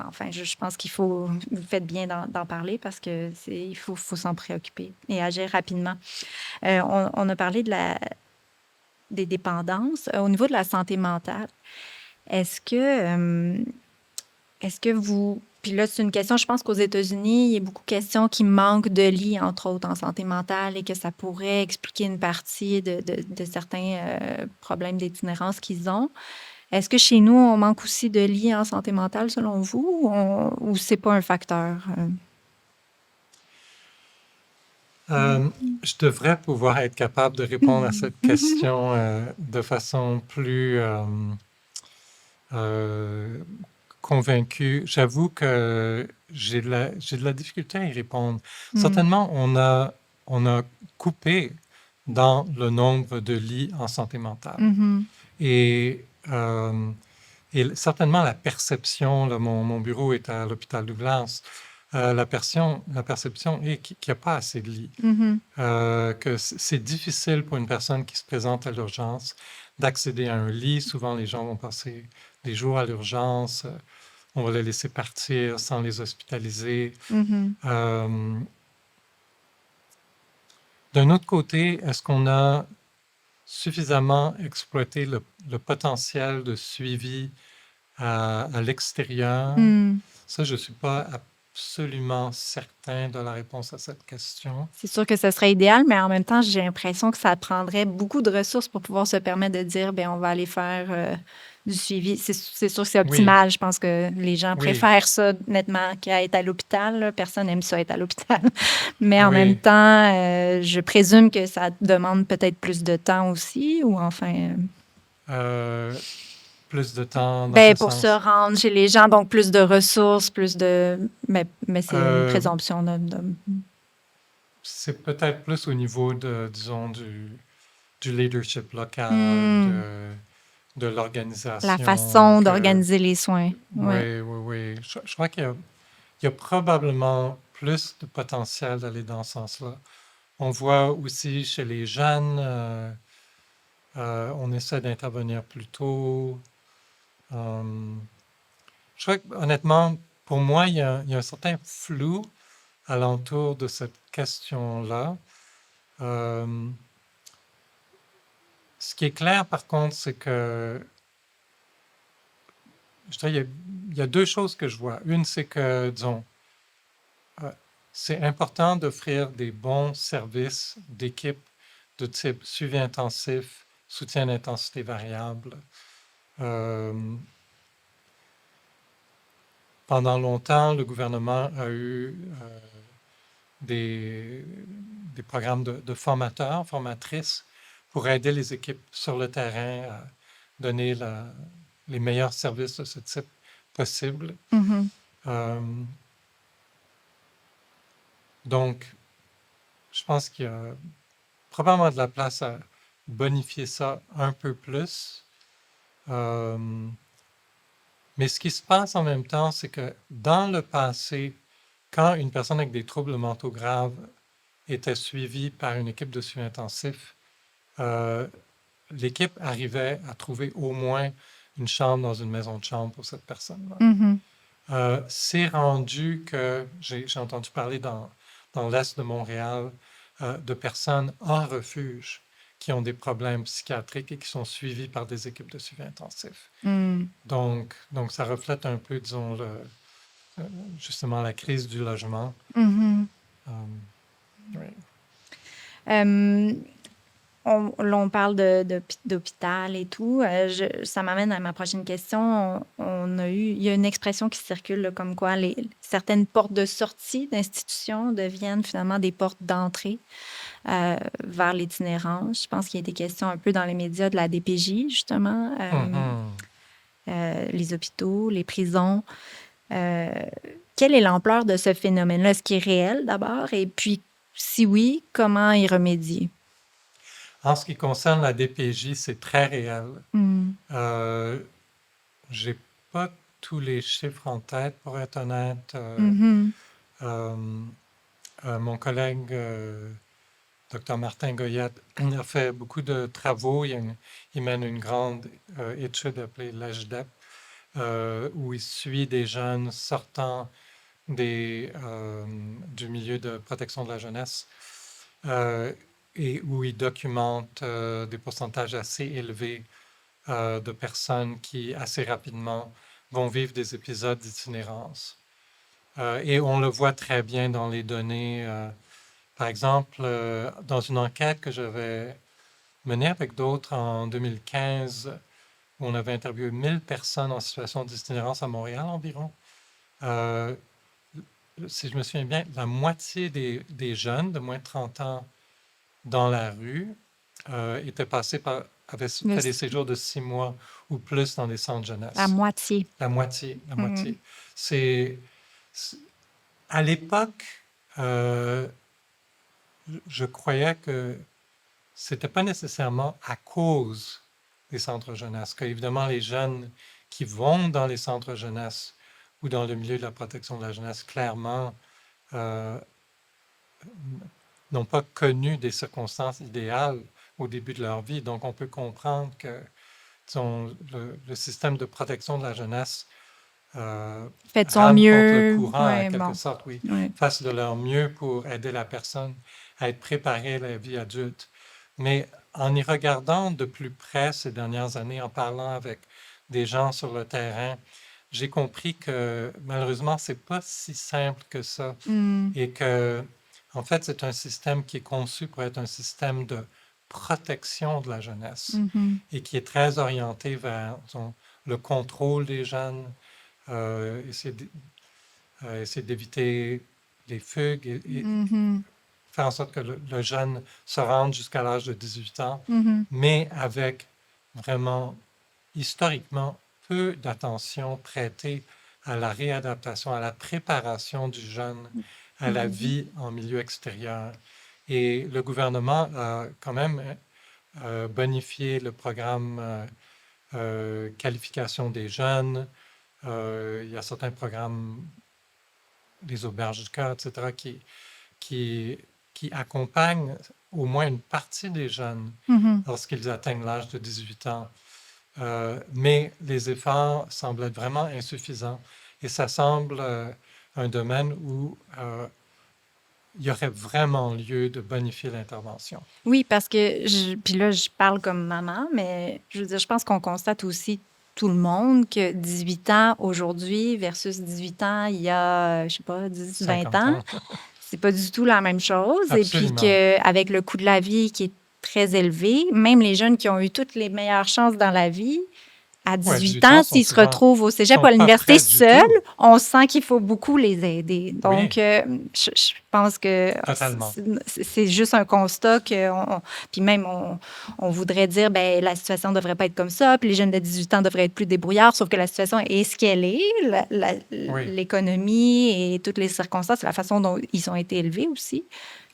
enfin, je pense qu'il faut, vous faites bien d'en parler parce que il faut s'en préoccuper et agir rapidement. On a parlé des dépendances. Au niveau de la santé mentale, est-ce que, est-ce que vous... Puis là, c'est une question, je pense qu'aux États-Unis, il y a beaucoup de questions qui manquent de lits, entre autres, en santé mentale et que ça pourrait expliquer une partie de certains problèmes d'itinérance qu'ils ont. Est-ce que chez nous, on manque aussi de lits en santé mentale, selon vous, ou c'est pas un facteur? Euh, je devrais pouvoir être capable de répondre à cette question de façon plus euh, convaincue. J'avoue que j'ai de la difficulté à y répondre. Mm. Certainement, on a coupé dans le nombre de lits en santé mentale. Mhm. Et, euh, et certainement la perception, là, mon bureau est à l'hôpital Douglas, la perception est qu'il n'y a pas assez de lits, Mhm. que c'est difficile pour une personne qui se présente à l'urgence d'accéder à un lit. Souvent, les gens vont passer des jours à l'urgence, on va les laisser partir sans les hospitaliser. Mhm. Euh, D'un autre côté, est-ce qu'on a suffisamment exploité le potentiel de suivi à l'extérieur? Mm. Ça, je ne suis pas absolument certain de la réponse à cette question. C'est sûr que ce serait idéal, mais en même temps, j'ai l'impression que ça prendrait beaucoup de ressources pour pouvoir se permettre de dire, ben on va aller faire du suivi. C'est sûr que c'est Oui, optimal. Je pense que les gens oui, préfèrent ça nettement qu'à être à l'hôpital. Là. Personne n'aime ça être à l'hôpital. Mais en même oui. temps, je présume que ça demande peut-être plus de temps aussi, ou enfin, Euh, Plus de temps dans ben quel pour se sens? rendre chez les gens, donc plus de ressources, plus de. Mais c'est une Euh, présomption. c'est peut-être plus au niveau de, disons, du leadership local, Hmm. de La l'organisation, façon que, d'organiser les soins. Ouais. oui, oui, oui. Je crois il y a probablement plus de potentiel d'aller dans ce sens-là. On voit aussi chez les jeunes, on essaie d'intervenir plus tôt. Euh, je crois que, honnêtement, pour moi, il y a un certain flou alentour de cette question-là. Euh, Ce qui est clair, par contre, c'est que je dirais, il y a deux choses que je vois. Une, c'est que, disons, euh, c'est important d'offrir des bons services d'équipe de type suivi intensif, soutien d'intensité variable. Euh, Pendant longtemps, le gouvernement a eu des, des programmes de formateurs, formatrices pour aider les équipes sur le terrain à donner les meilleurs services de ce type possible. Mhm. Euh, donc, je pense qu'il y a probablement de la place à bonifier ça un peu plus. Euh, mais ce qui se passe en même temps, c'est que dans le passé, quand une personne avec des troubles mentaux graves était suivie par une équipe de suivi intensif, euh, l'équipe arrivait à trouver au moins une chambre dans une maison de chambre pour cette personne-là. Mhm. C'est rendu que j'ai entendu parler dans l'est de Montréal de personnes hors refuge qui ont des problèmes psychiatriques et qui sont suivis par des équipes de suivi intensif. Mm. Donc ça reflète un peu, disons, euh, justement la crise du logement. Mhm. Euh, oui. Euh, là, on parle d'hôpital et tout. Ça m'amène à ma prochaine question. Il y a une expression qui circule là, comme quoi certaines portes de sortie d'institutions deviennent finalement des portes d'entrée vers l'itinérance. Je pense qu'il y a des questions un peu dans les médias de la DPJ, justement, Mhm. les hôpitaux, les prisons. Euh, Quelle est l'ampleur de ce phénomène-là? Est-ce qu'il est réel d'abord? Et puis, si oui, comment y remédier? En ce qui concerne la DPJ, c'est très réel. Mm. Euh, j'ai pas tous les chiffres en tête, pour être honnête. Mhm. Euh, mon collègue, Dr. Martin Goyette, a fait beaucoup de travaux. Il mène une grande étude appelée l'AGDEP, où il suit des jeunes sortant du milieu de protection de la jeunesse euh, et où il documente des pourcentages assez élevés de personnes qui, assez rapidement, vont vivre des épisodes d'itinérance. Et on le voit très bien dans les données. Par exemple, dans une enquête que j'avais menée avec d'autres en 2015, où on avait interviewé 1000 personnes en situation d'itinérance à Montréal environ. Euh, si je me souviens bien, la moitié des jeunes de moins de 30 ans dans la rue avaient Le- fait des séjours de 6 mois ou plus dans des centres La jeunesse. moitié. La moitié, la Mm. moitié. C'est, c'est- à l'époque, euh, je croyais que c'était pas nécessairement à cause des centres jeunesse, que évidemment les jeunes qui vont dans les centres jeunesse ou dans le milieu de la protection de la jeunesse, clairement, euh, n'ont pas connu des circonstances idéales au début de leur vie. Donc, on peut comprendre que disons, le système de protection de la jeunesse Fait de son rame contre le mieux. courant, en Ouais, quelque bon. sorte, oui, Ouais. fasse de leur mieux pour aider la personne à être préparée à la vie adulte. Mais en y regardant de plus près ces dernières années, en parlant avec des gens sur le terrain, j'ai compris que malheureusement, c'est pas si simple que ça Mm. et que, en fait, c'est un système qui est conçu pour être un système de protection de la jeunesse Mhm. et qui est très orienté vers disons, le contrôle des jeunes, essayer essayer d'éviter les fugues et Mhm. faire en sorte que le jeune se rende jusqu'à l'âge de 18 ans, Mhm. mais avec vraiment, historiquement, peu d'attention prêtée à la réadaptation, à la préparation du jeune à la Mhm. vie en milieu extérieur. Et le gouvernement a quand même bonifié le programme qualification des jeunes. Il y a certains programmes, les auberges du cœur, etc., qui, qui accompagnent au moins une partie des jeunes Mhm. lorsqu'ils atteignent l'âge de 18 ans. Mais les efforts semblent être vraiment insuffisants et ça semble un domaine où il y aurait vraiment lieu de bonifier l'intervention. Oui, parce que, puis là, je parle comme maman, mais je veux dire, je pense qu'on constate aussi tout le monde que 18 ans aujourd'hui versus 18 ans il y a, je sais pas, 10, 20 50 ans, ans, c'est pas du tout la même chose. Et puis absolument. qu'avec le coût de la vie qui est très élevé, même les jeunes qui ont eu toutes les meilleures chances dans la vie, à Oui, 18 18 ans ans, sont s'ils se souvent retrouvent au cégep ou sont à pas l'université prêts du seuls, tout. on sent qu'il faut beaucoup les aider. Donc, Oui, je pense que totalement. c'est juste un constat que, puis même on voudrait dire, ben la situation ne devrait pas être comme ça, puis les jeunes de 18 ans devraient être plus débrouillards, sauf que la situation est ce qu'elle est, Oui, l'économie et toutes les circonstances, la façon dont ils ont été élevés aussi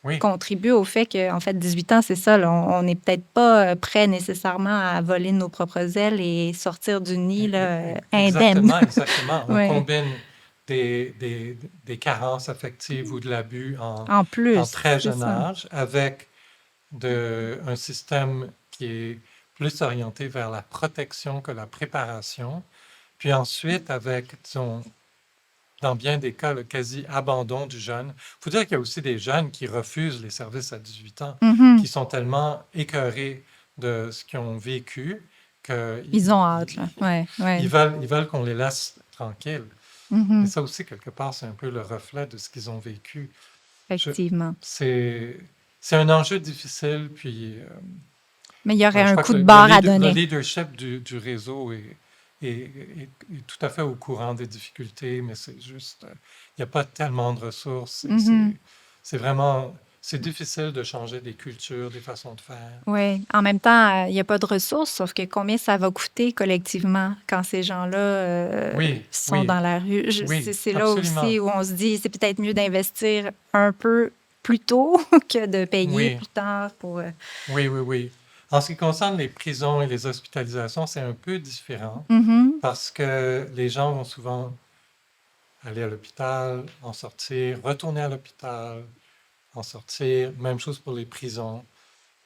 oui, contribue au fait qu'en fait, 18 ans, c'est ça, là, on n'est peut-être pas prêt nécessairement à voler nos propres ailes et sortir du nid là, indemne. exactement, exactement. On Oui, combine des carences affectives ou de l'abus en en plus, très c'est jeune ça. âge avec un système qui est plus orienté vers la protection que la préparation. Puis ensuite, avec, disons, dans bien des cas, le quasi-abandon du jeune. Il faut dire qu'il y a aussi des jeunes qui refusent les services à 18 ans, Mhm. qui sont tellement écœurés de ce qu'ils ont vécu Ils qu'ils ont hâte, là. Ouais, ouais. ils veulent qu'on les laisse tranquilles. Mais Mhm. ça aussi, quelque part, c'est un peu le reflet de ce qu'ils ont vécu. Je- Effectivement. c'est, c'est un enjeu difficile, puis Mais il y aurait je un crois coup que de barre à le donner. leadership du réseau est tout à fait au courant des difficultés, mais c'est juste, il n'y a pas tellement de ressources. Mhm. C'est vraiment, c'est difficile de changer des cultures, des façons de faire. Oui. En même temps, il n'y a pas de ressources, sauf que combien ça va coûter collectivement quand ces gens-là Oui, sont oui, dans la rue? oui, C'est là absolument. aussi où on se dit c'est peut-être mieux d'investir un peu plus tôt que de payer Oui, plus tard pour. oui, oui, oui. En ce qui concerne les prisons et les hospitalisations, c'est un peu différent Mhm. parce que les gens vont souvent aller à l'hôpital, en sortir, retourner à l'hôpital, en sortir. Même chose pour les prisons.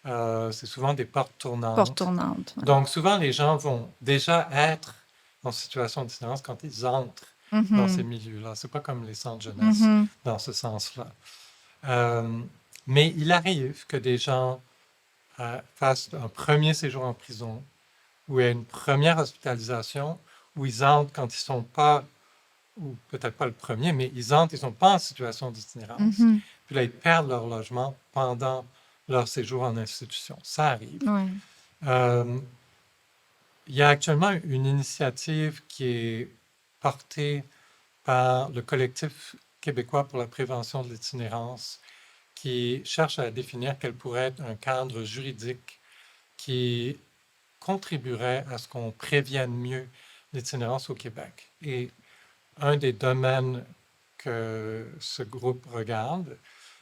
C'est souvent des portes Porte tournantes. tournante. Ouais. Donc, souvent, les gens vont déjà être en situation de d'itinérance quand ils entrent dans ces Mhm. milieux-là. C'est pas comme les centres jeunesse Mhm. dans ce sens-là. Euh, mais il arrive que des gens fassent un premier séjour en prison ou à une première hospitalisation où ils entrent quand ils sont pas, ou peut-être pas le premier, mais ils entrent, ils sont pas en situation d'itinérance. Mhm. Puis là, ils perdent leur logement pendant leur séjour en institution. Ça arrive. Ouais. Euh, il y a actuellement une initiative qui est portée par le collectif québécois pour la prévention de l'itinérance qui cherche à définir quel pourrait être un cadre juridique qui contribuerait à ce qu'on prévienne mieux l'itinérance au Québec. Et un des domaines que ce groupe regarde,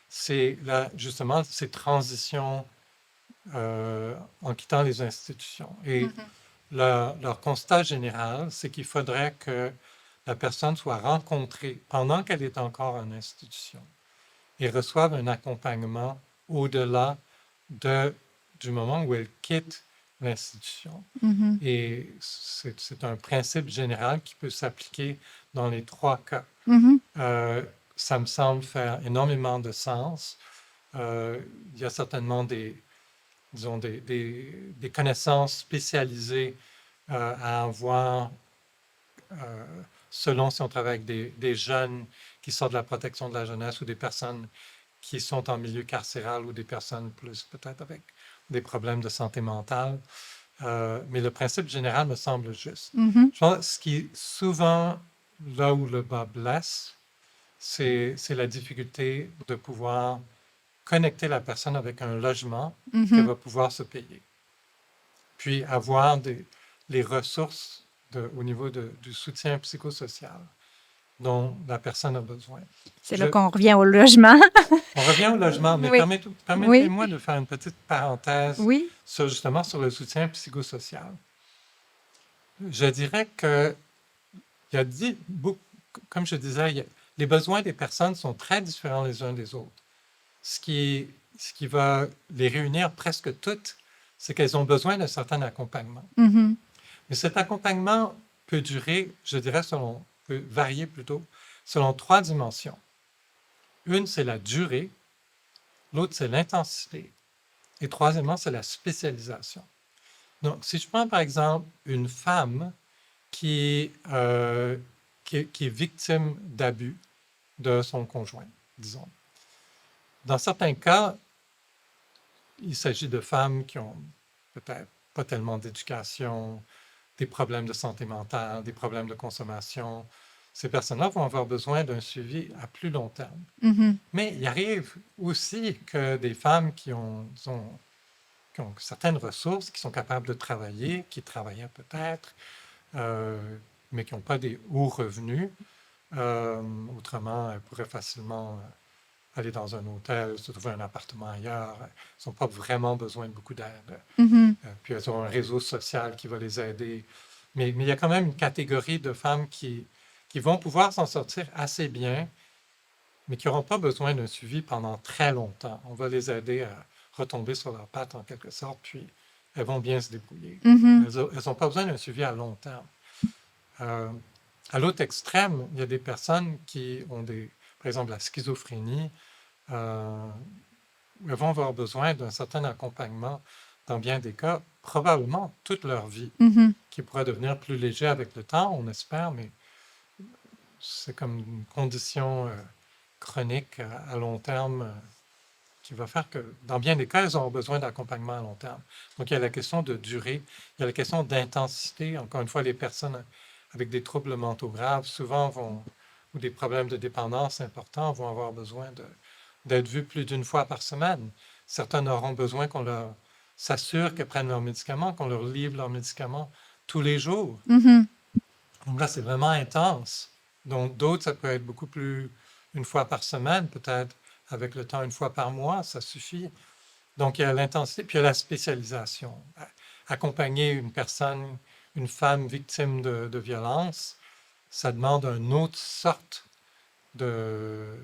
c'est justement ces transitions en quittant les institutions. Et Mhm. leur constat général, c'est qu'il faudrait que la personne soit rencontrée pendant qu'elle est encore en institution et reçoive un accompagnement au-delà de, du moment où elle quitte l'institution. Mhm. Et c'est un principe général qui peut s'appliquer dans les trois cas. Mhm. Euh, ça me semble faire énormément de sens. Il y a certainement disons, des connaissances spécialisées à avoir selon si on travaille avec des jeunes qui sortent de la protection de la jeunesse ou des personnes qui sont en milieu carcéral ou des personnes plus peut-être avec des problèmes de santé mentale. Mais le principe général me semble juste. Mhm. Je pense que ce qui est souvent là où le bas blesse, c'est la difficulté de pouvoir connecter la personne avec un logement qu'elle Mhm. va pouvoir se payer. Puis avoir les ressources au niveau du soutien psychosocial dont la personne a besoin. C'est là Je, qu'on revient au logement. on revient au logement, mais Oui. Oui. permettez-moi de faire une petite parenthèse Oui. justement sur le soutien psychosocial. Je dirais que il y a comme je disais, les besoins des personnes sont très différents les uns des autres. Ce qui va les réunir presque toutes, c'est qu'elles ont besoin d'un certain accompagnement. Mhm. Mais cet accompagnement peut durer, je dirais, peut varier plutôt, selon trois dimensions. Une, c'est la durée, l'autre, c'est l'intensité, et troisièmement, c'est la spécialisation. Donc, si je prends par exemple une femme qui est victime d'abus de son conjoint, disons. Dans certains cas, il s'agit de femmes qui ont peut-être pas tellement d'éducation, des problèmes de santé mentale, des problèmes de consommation. Ces personnes-là vont avoir besoin d'un suivi à plus long terme. Mhm. Mais il arrive aussi que des femmes qui ont certaines ressources, qui sont capables de travailler, qui travaillaient peut-être, euh, mais qui n'ont pas des hauts revenus. Autrement, elles pourraient facilement aller dans un hôtel, se trouver un appartement ailleurs. Elles n'ont pas vraiment besoin de beaucoup d'aide. Mhm. Puis elles ont un réseau social qui va les aider. Mais il y a quand même une catégorie de femmes qui vont pouvoir s'en sortir assez bien, mais qui n'auront pas besoin d'un suivi pendant très longtemps. On va les aider à retomber sur leurs pattes en quelque sorte, puis elles vont bien se débrouiller. Mhm. Elles n'ont pas besoin d'un suivi à long terme. Euh, À l'autre extrême, il y a des personnes qui ont par exemple, la schizophrénie. euh, Elles vont avoir besoin d'un certain accompagnement dans bien des cas, probablement toute leur vie, Mhm. qui pourra devenir plus léger avec le temps, on espère, mais c'est comme une condition chronique à long terme qui va faire que, dans bien des cas, elles auront besoin d'accompagnement à long terme. Donc, il y a la question de durée, il y a la question d'intensité. Encore une fois, les personnes avec des troubles mentaux graves, souvent ou des problèmes de dépendance importants, vont avoir besoin d'être vues plus d'une fois par semaine. Certaines auront besoin qu'on leur s'assure qu'elles prennent leurs médicaments, qu'on leur livre leurs médicaments tous les jours. Mhm. Donc là, c'est vraiment intense. Donc, d'autres, ça peut être beaucoup plus, une fois par semaine, peut-être avec le temps, une fois par mois, ça suffit. Donc, il y a l'intensité, puis il y a la spécialisation. Accompagner une personne, une femme victime de violence, ça demande une autre sorte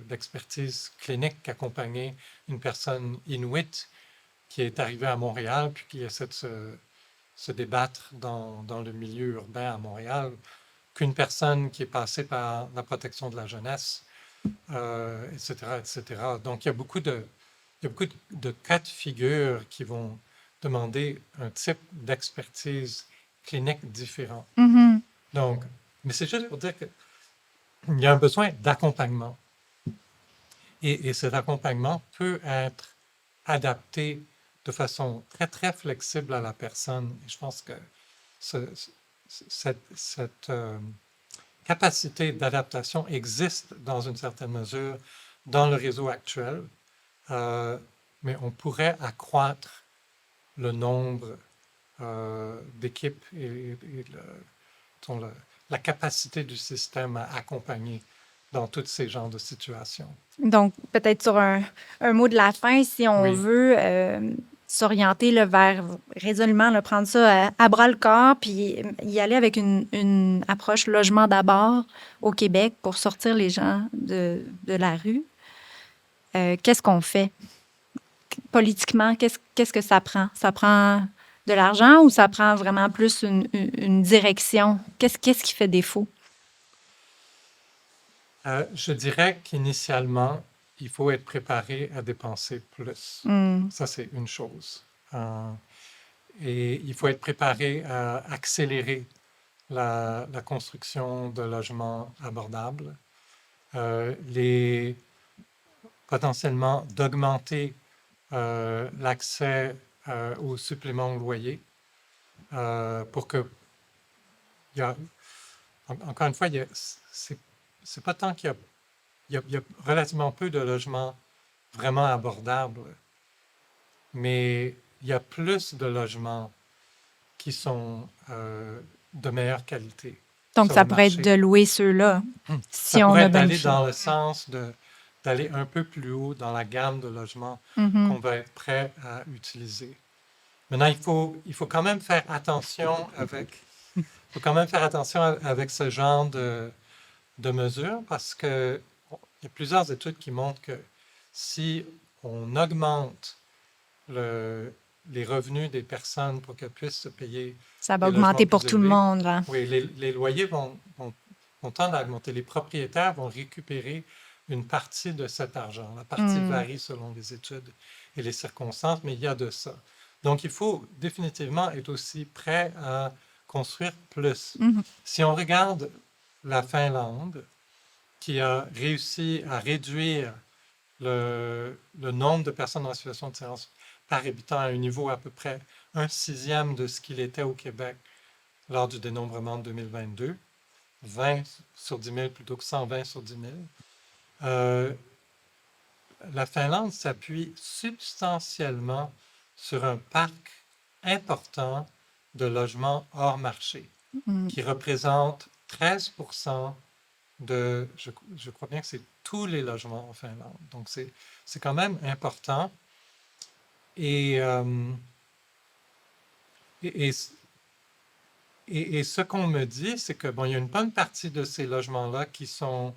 d'expertise clinique qu'accompagner une personne inuit qui est arrivée à Montréal, puis qui essaie de se débattre dans le milieu urbain à Montréal, qu'une personne qui est passée par la protection de la jeunesse, etc., etc. Donc, il y a beaucoup de cas de figure qui vont demander un type d'expertise clinique différent. Mhm. Donc, mais c'est juste pour dire qu'il y a un besoin d'accompagnement. Et cet accompagnement peut être adapté de façon très, très flexible à la personne. Et je pense que ce- cette capacité d'adaptation existe dans une certaine mesure dans le réseau actuel, euh, mais on pourrait accroître le nombre d'équipes et disons, la capacité du système à accompagner dans tous ces genres de situations. Donc, peut-être sur un mot de la fin, si on Oui. veut s'orienter là, vers résolument, là, prendre ça à bras le corps, puis y aller avec une approche logement d'abord au Québec pour sortir les gens de la rue, qu'est-ce qu'on fait? Politiquement, qu'est-ce que ça prend? Ça prend de l'argent ou ça prend vraiment plus une direction? Qu'est-ce qui fait défaut? Je dirais qu'initialement, il faut être préparé à dépenser plus. Hmm. Ça, c'est une chose. Euh, et il faut être préparé à accélérer la construction de logements abordables, potentiellement d'augmenter l'accès aux suppléments au loyer pour que, il y a, encore une fois, c'est pas tant qu'il y a, il y a relativement peu de logements vraiment abordables, mais il y a plus de logements qui sont de meilleure qualité Donc, sur ça le pourrait être de marché. louer ceux-là, Ça si on pourrait a être bien le d'aller choix. dans le sens d'aller un peu plus haut dans la gamme de logements Mhm. qu'on va être prêt à utiliser. Maintenant, il faut quand même faire attention faut quand même faire attention avec ce genre de mesures parce que il y a plusieurs études qui montrent que si on augmente le- les revenus des personnes pour qu'elles puissent se payer Ça va des logements augmenter plus pour tout le élevés, monde, là. oui, les loyers vont tendre à augmenter. Les propriétaires vont récupérer une partie de cet argent. La partie Hmm. varie selon les études et les circonstances, mais il y a de ça. Donc, il faut définitivement être aussi prêt à construire plus. Mhm. Si on regarde la Finlande, qui a réussi à réduire le nombre de personnes en situation de silence par habitant à un niveau à peu près un sixième de ce qu'il était au Québec lors du dénombrement de 2022, 20 sur 10 000 plutôt que 120 sur 10 000. Euh, la Finlande s'appuie substantiellement sur un parc important de logements hors marché, Hmm. qui représente 13 je crois bien que c'est tous les logements en Finlande. Donc, c'est quand même important. Et, euh, et, et, et ce qu'on me dit, c'est que bon, il y a une bonne partie de ces logements-là qui sont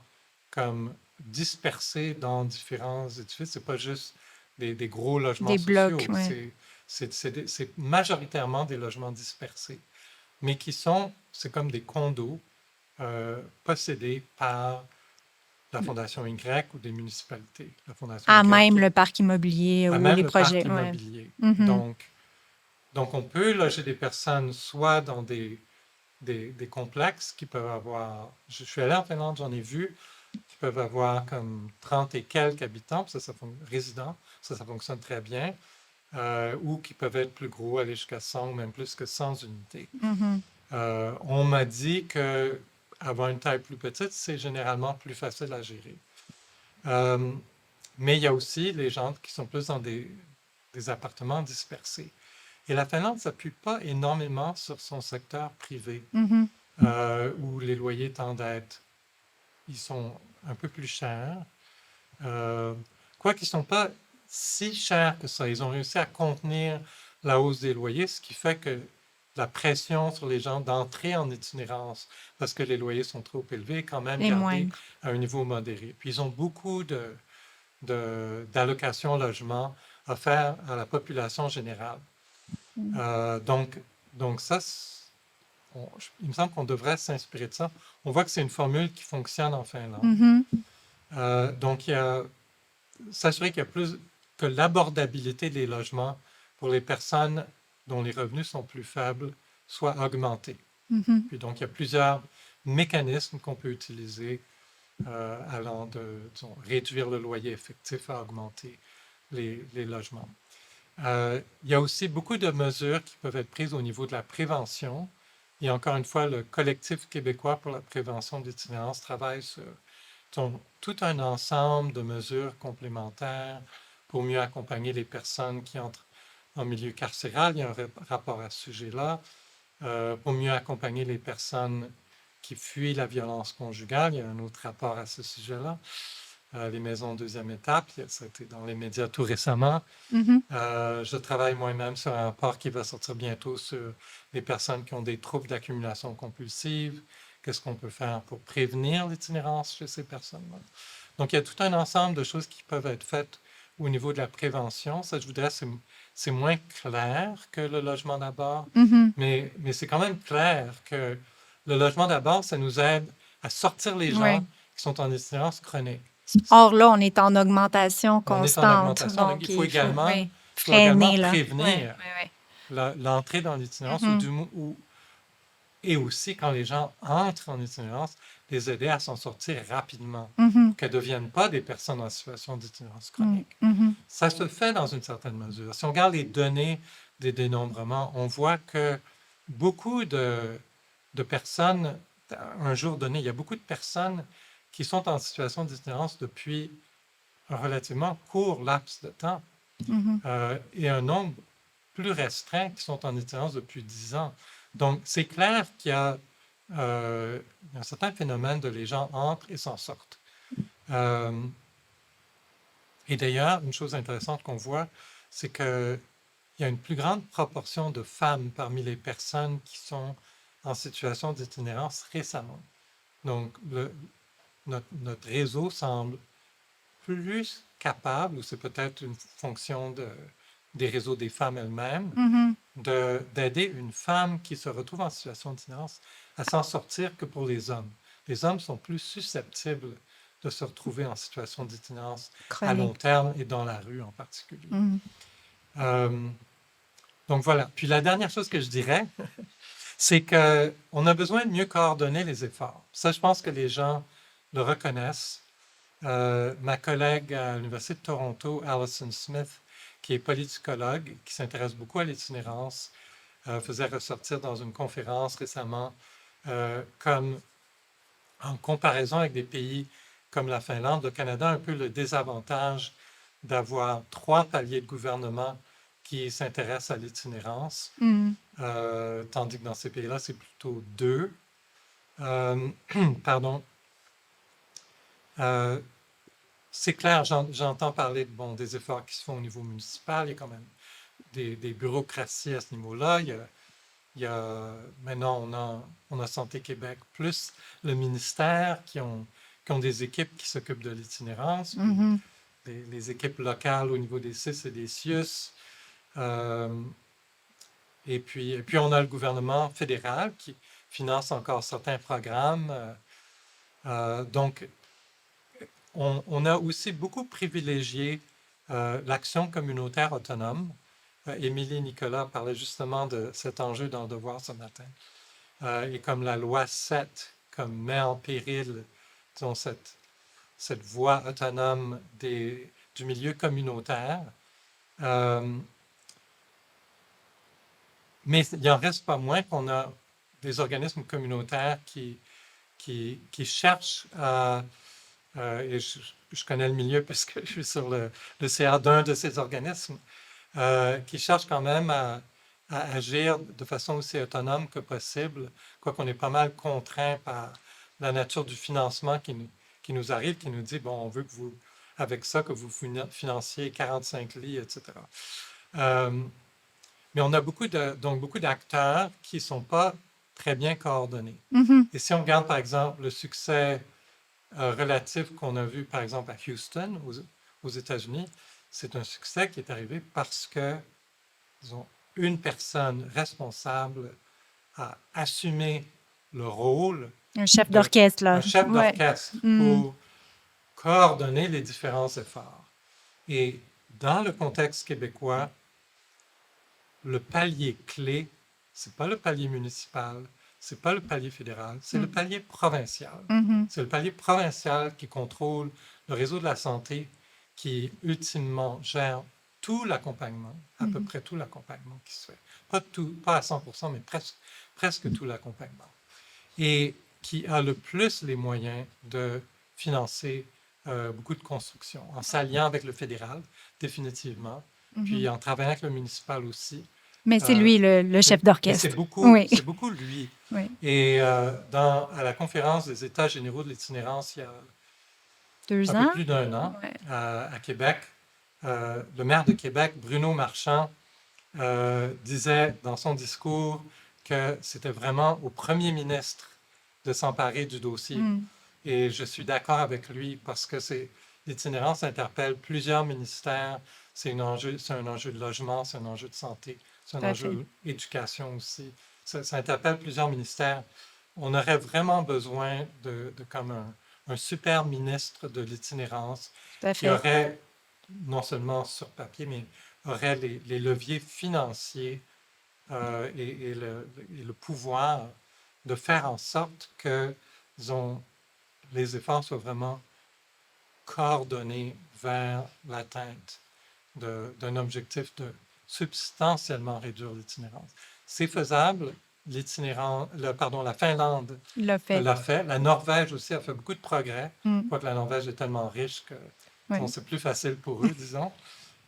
comme dispersés dans différents édifices. C'est pas juste des gros logements Des blocs, sociaux. oui. C'est majoritairement des logements dispersés, mais c'est comme des condos possédés par la Fondation Y ou des municipalités. La Fondation À Y même qui le est parc immobilier à ou même les le parc projets, ouais. immobilier. Mhm. Donc, on peut loger des personnes soit dans des complexes qui peuvent avoir... Je suis allé en Finlande, j'en ai vu, qui peuvent avoir comme 30 et quelques habitants, résidents, ça fonctionne très bien, ou qui peuvent être plus gros, aller jusqu'à 100 ou même plus que 100 unités. Mhm. On m'a dit que avoir une taille plus petite, c'est généralement plus facile à gérer. Euh, mais il y a aussi les gens qui sont plus dans des appartements dispersés. Et la Finlande ne s'appuie pas énormément sur son secteur privé, Mhm. où les loyers tendent à être, ils sont un peu plus chers. Euh, Quoiqu'ils ne sont pas si chers que ça. Ils ont réussi à contenir la hausse des loyers, ce qui fait que la pression sur les gens d'entrer en itinérance, parce que les loyers sont trop élevés, est quand même Et gardée moindre. à un niveau modéré. Puis ils ont beaucoup d'allocations logement offertes à la population générale. Mhm. Euh, donc, donc ça, il me semble qu'on devrait s'inspirer de ça. On voit que c'est une formule qui fonctionne en Finlande. Mhm. Donc, s'assurer qu'il y a plus que l'abordabilité des logements pour les personnes dont les revenus sont plus faibles soit augmentée. Mhm. Puis donc, il y a plusieurs mécanismes qu'on peut utiliser allant de, disons, réduire le loyer effectif à augmenter les logements. Il y a aussi beaucoup de mesures qui peuvent être prises au niveau de la prévention. Et encore une fois, le collectif québécois pour la prévention de l'itinérance travaille sur tout un ensemble de mesures complémentaires pour mieux accompagner les personnes qui entrent en milieu carcéral. Il y a un rapport à ce sujet-là. Pour mieux accompagner les personnes qui fuient la violence conjugale, il y a un autre rapport à ce sujet-là. Les maisons deuxième étape, ça a été dans les médias tout récemment. Mhm. Je travaille moi-même sur un rapport qui va sortir bientôt sur les personnes qui ont des troubles d'accumulation compulsive. Qu'est-ce qu'on peut faire pour prévenir l'itinérance chez ces personnes-là? Donc, il y a tout un ensemble de choses qui peuvent être faites au niveau de la prévention. Ça, je voudrais, c'est moins clair que le logement d'abord, Mhm. mais c'est quand même clair que le logement d'abord, ça nous aide à sortir les gens Oui. qui sont en itinérance chronique. Or là, on est en augmentation On est en constante, augmentation, donc donc il faut, oui, il faut également freiner, là. Oui, prévenir oui, oui. l'entrée dans l'itinérance Mhm. et aussi quand les gens entrent en itinérance, les aider à s'en sortir rapidement Mhm. pour qu'elles ne deviennent pas des personnes en situation d'itinérance Mhm. chronique. Mhm. Ça se fait dans une certaine mesure. Si on regarde les données des dénombrements, on voit que beaucoup de personnes, un jour donné, il y a beaucoup de personnes qui sont en situation d'itinérance depuis un relativement court laps de temps Mhm. et un nombre plus restreint qui sont en itinérance depuis 10 ans. Donc, c'est clair qu'il y a un certain phénomène de les gens entrent et s'en sortent. Euh, et d'ailleurs, une chose intéressante qu'on voit, c'est qu'il y a une plus grande proportion de femmes parmi les personnes qui sont en situation d'itinérance récemment. Donc, notre réseau semble plus capable, ou c'est peut-être une fonction des réseaux des femmes elles-mêmes, Mhm. d'aider une femme qui se retrouve en situation d'itinérance à s'en sortir que pour les hommes. Les hommes sont plus susceptibles de se retrouver en situation d'itinérance à long Chronique. terme et dans la rue en particulier. Mhm. Euh, donc voilà. Puis la dernière chose que je dirais, c'est qu'on a besoin de mieux coordonner les efforts. Ça, je pense que les gens le reconnaissent. Ma collègue à l'Université de Toronto, Alison Smith, qui est politicologue, qui s'intéresse beaucoup à l'itinérance, faisait ressortir dans une conférence récemment comme en comparaison avec des pays comme la Finlande, le Canada a un peu le désavantage d'avoir 3 paliers de gouvernement qui s'intéressent à l'itinérance, Mhm. tandis que dans ces pays-là, c'est plutôt 2. Euh, pardon. Euh, c'est clair, j'entends parler bon, des efforts qui se font au niveau municipal. Il y a quand même des bureaucraties à ce niveau-là. Maintenant, on a Santé Québec plus le ministère qui ont des équipes qui s'occupent de l'itinérance, puis Mhm. les équipes locales au niveau des CIS et des CIUS. Euh, et puis, on a le gouvernement fédéral qui finance encore certains programmes. Donc, on a aussi beaucoup privilégié l'action communautaire autonome. Émilie Nicolas parlait justement de cet enjeu dans le devoir ce matin. Et comme la loi 7, comme met en péril, disons, cette voie autonome du milieu communautaire. Mais il n'en reste pas moins qu'on a des organismes communautaires qui cherchent à... et je connais le milieu parce que je suis sur le CA d'un de ces organismes, qui cherchent quand même à agir de façon aussi autonome que possible, quoiqu'on est pas mal contraint par la nature du financement qui nous arrive, qui nous dit, bon, on veut que vous, avec ça, que vous financiez 45 lits, etc. Mais on a donc beaucoup d'acteurs qui ne sont pas très bien coordonnés. Mhm. Et si on regarde, par exemple, le succès relatif qu'on a vu, par exemple, à Houston, aux États-Unis, c'est un succès qui est arrivé parce que, disons, une personne responsable a assumé le rôle Un chef d'un d'orchestre, là. chef Ouais. d'orchestre Mm. pour coordonner les différents efforts. Et dans le contexte québécois, le palier clé, c'est pas le palier municipal, c'est pas le palier fédéral, c'est le palier provincial. Mhm. C'est le palier provincial qui contrôle le réseau de la santé, qui ultimement gère tout l'accompagnement, à peu près tout l'accompagnement qui se fait. Pas à 100%, mais presque tout l'accompagnement. Et qui a le plus les moyens de financer beaucoup de construction, en s'alliant avec le fédéral, définitivement, puis en travaillant avec le municipal aussi. Mais c'est lui le chef Mais d'orchestre. c'est Oui. beaucoup lui. Oui. Et à la conférence des États généraux de l'itinérance, il y a 2 un peu ans? plus d'un an, Ouais. à Québec, le maire de Québec, Bruno Marchand, disait dans son discours que c'était vraiment au premier ministre de s'emparer du dossier. Mm. Et je suis d'accord avec lui parce que l'itinérance interpelle plusieurs ministères. C'est un enjeu de logement, c'est un enjeu de santé, c'est un Tout à enjeu d'éducation aussi. Ça interpelle plusieurs ministères. On aurait vraiment besoin de comme un super ministre de l'itinérance Tout à qui fait. aurait, non seulement sur papier, mais aurait les leviers financiers et le pouvoir de faire en sorte que, disons, les efforts soient vraiment coordonnés vers l'atteinte d'un objectif de substantiellement réduire l'itinérance. C'est faisable. La Finlande Il l'a fait. l'a fait. La Norvège aussi a fait beaucoup de progrès. Mm. Quoique la Norvège est tellement riche que Oui. c'est plus facile pour eux, disons.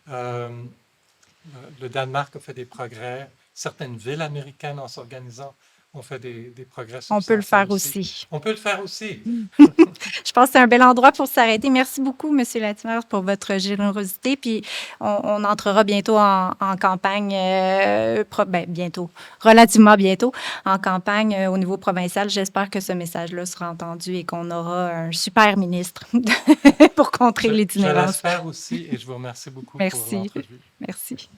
Le Danemark a fait des progrès. Certaines villes américaines, en s'organisant, ont fait des progrès On peut le substantiels faire aussi. On peut le faire aussi. Je pense que c'est un bel endroit pour s'arrêter. Merci beaucoup, M. Latimer, pour votre générosité. Puis, on entrera bientôt en campagne, bientôt, relativement bientôt, en campagne au niveau provincial. J'espère que ce message-là sera entendu et qu'on aura un super ministre pour contrer Je l'itinérance. l'espère aussi et je vous remercie beaucoup pour Merci. l'entrevue. Merci.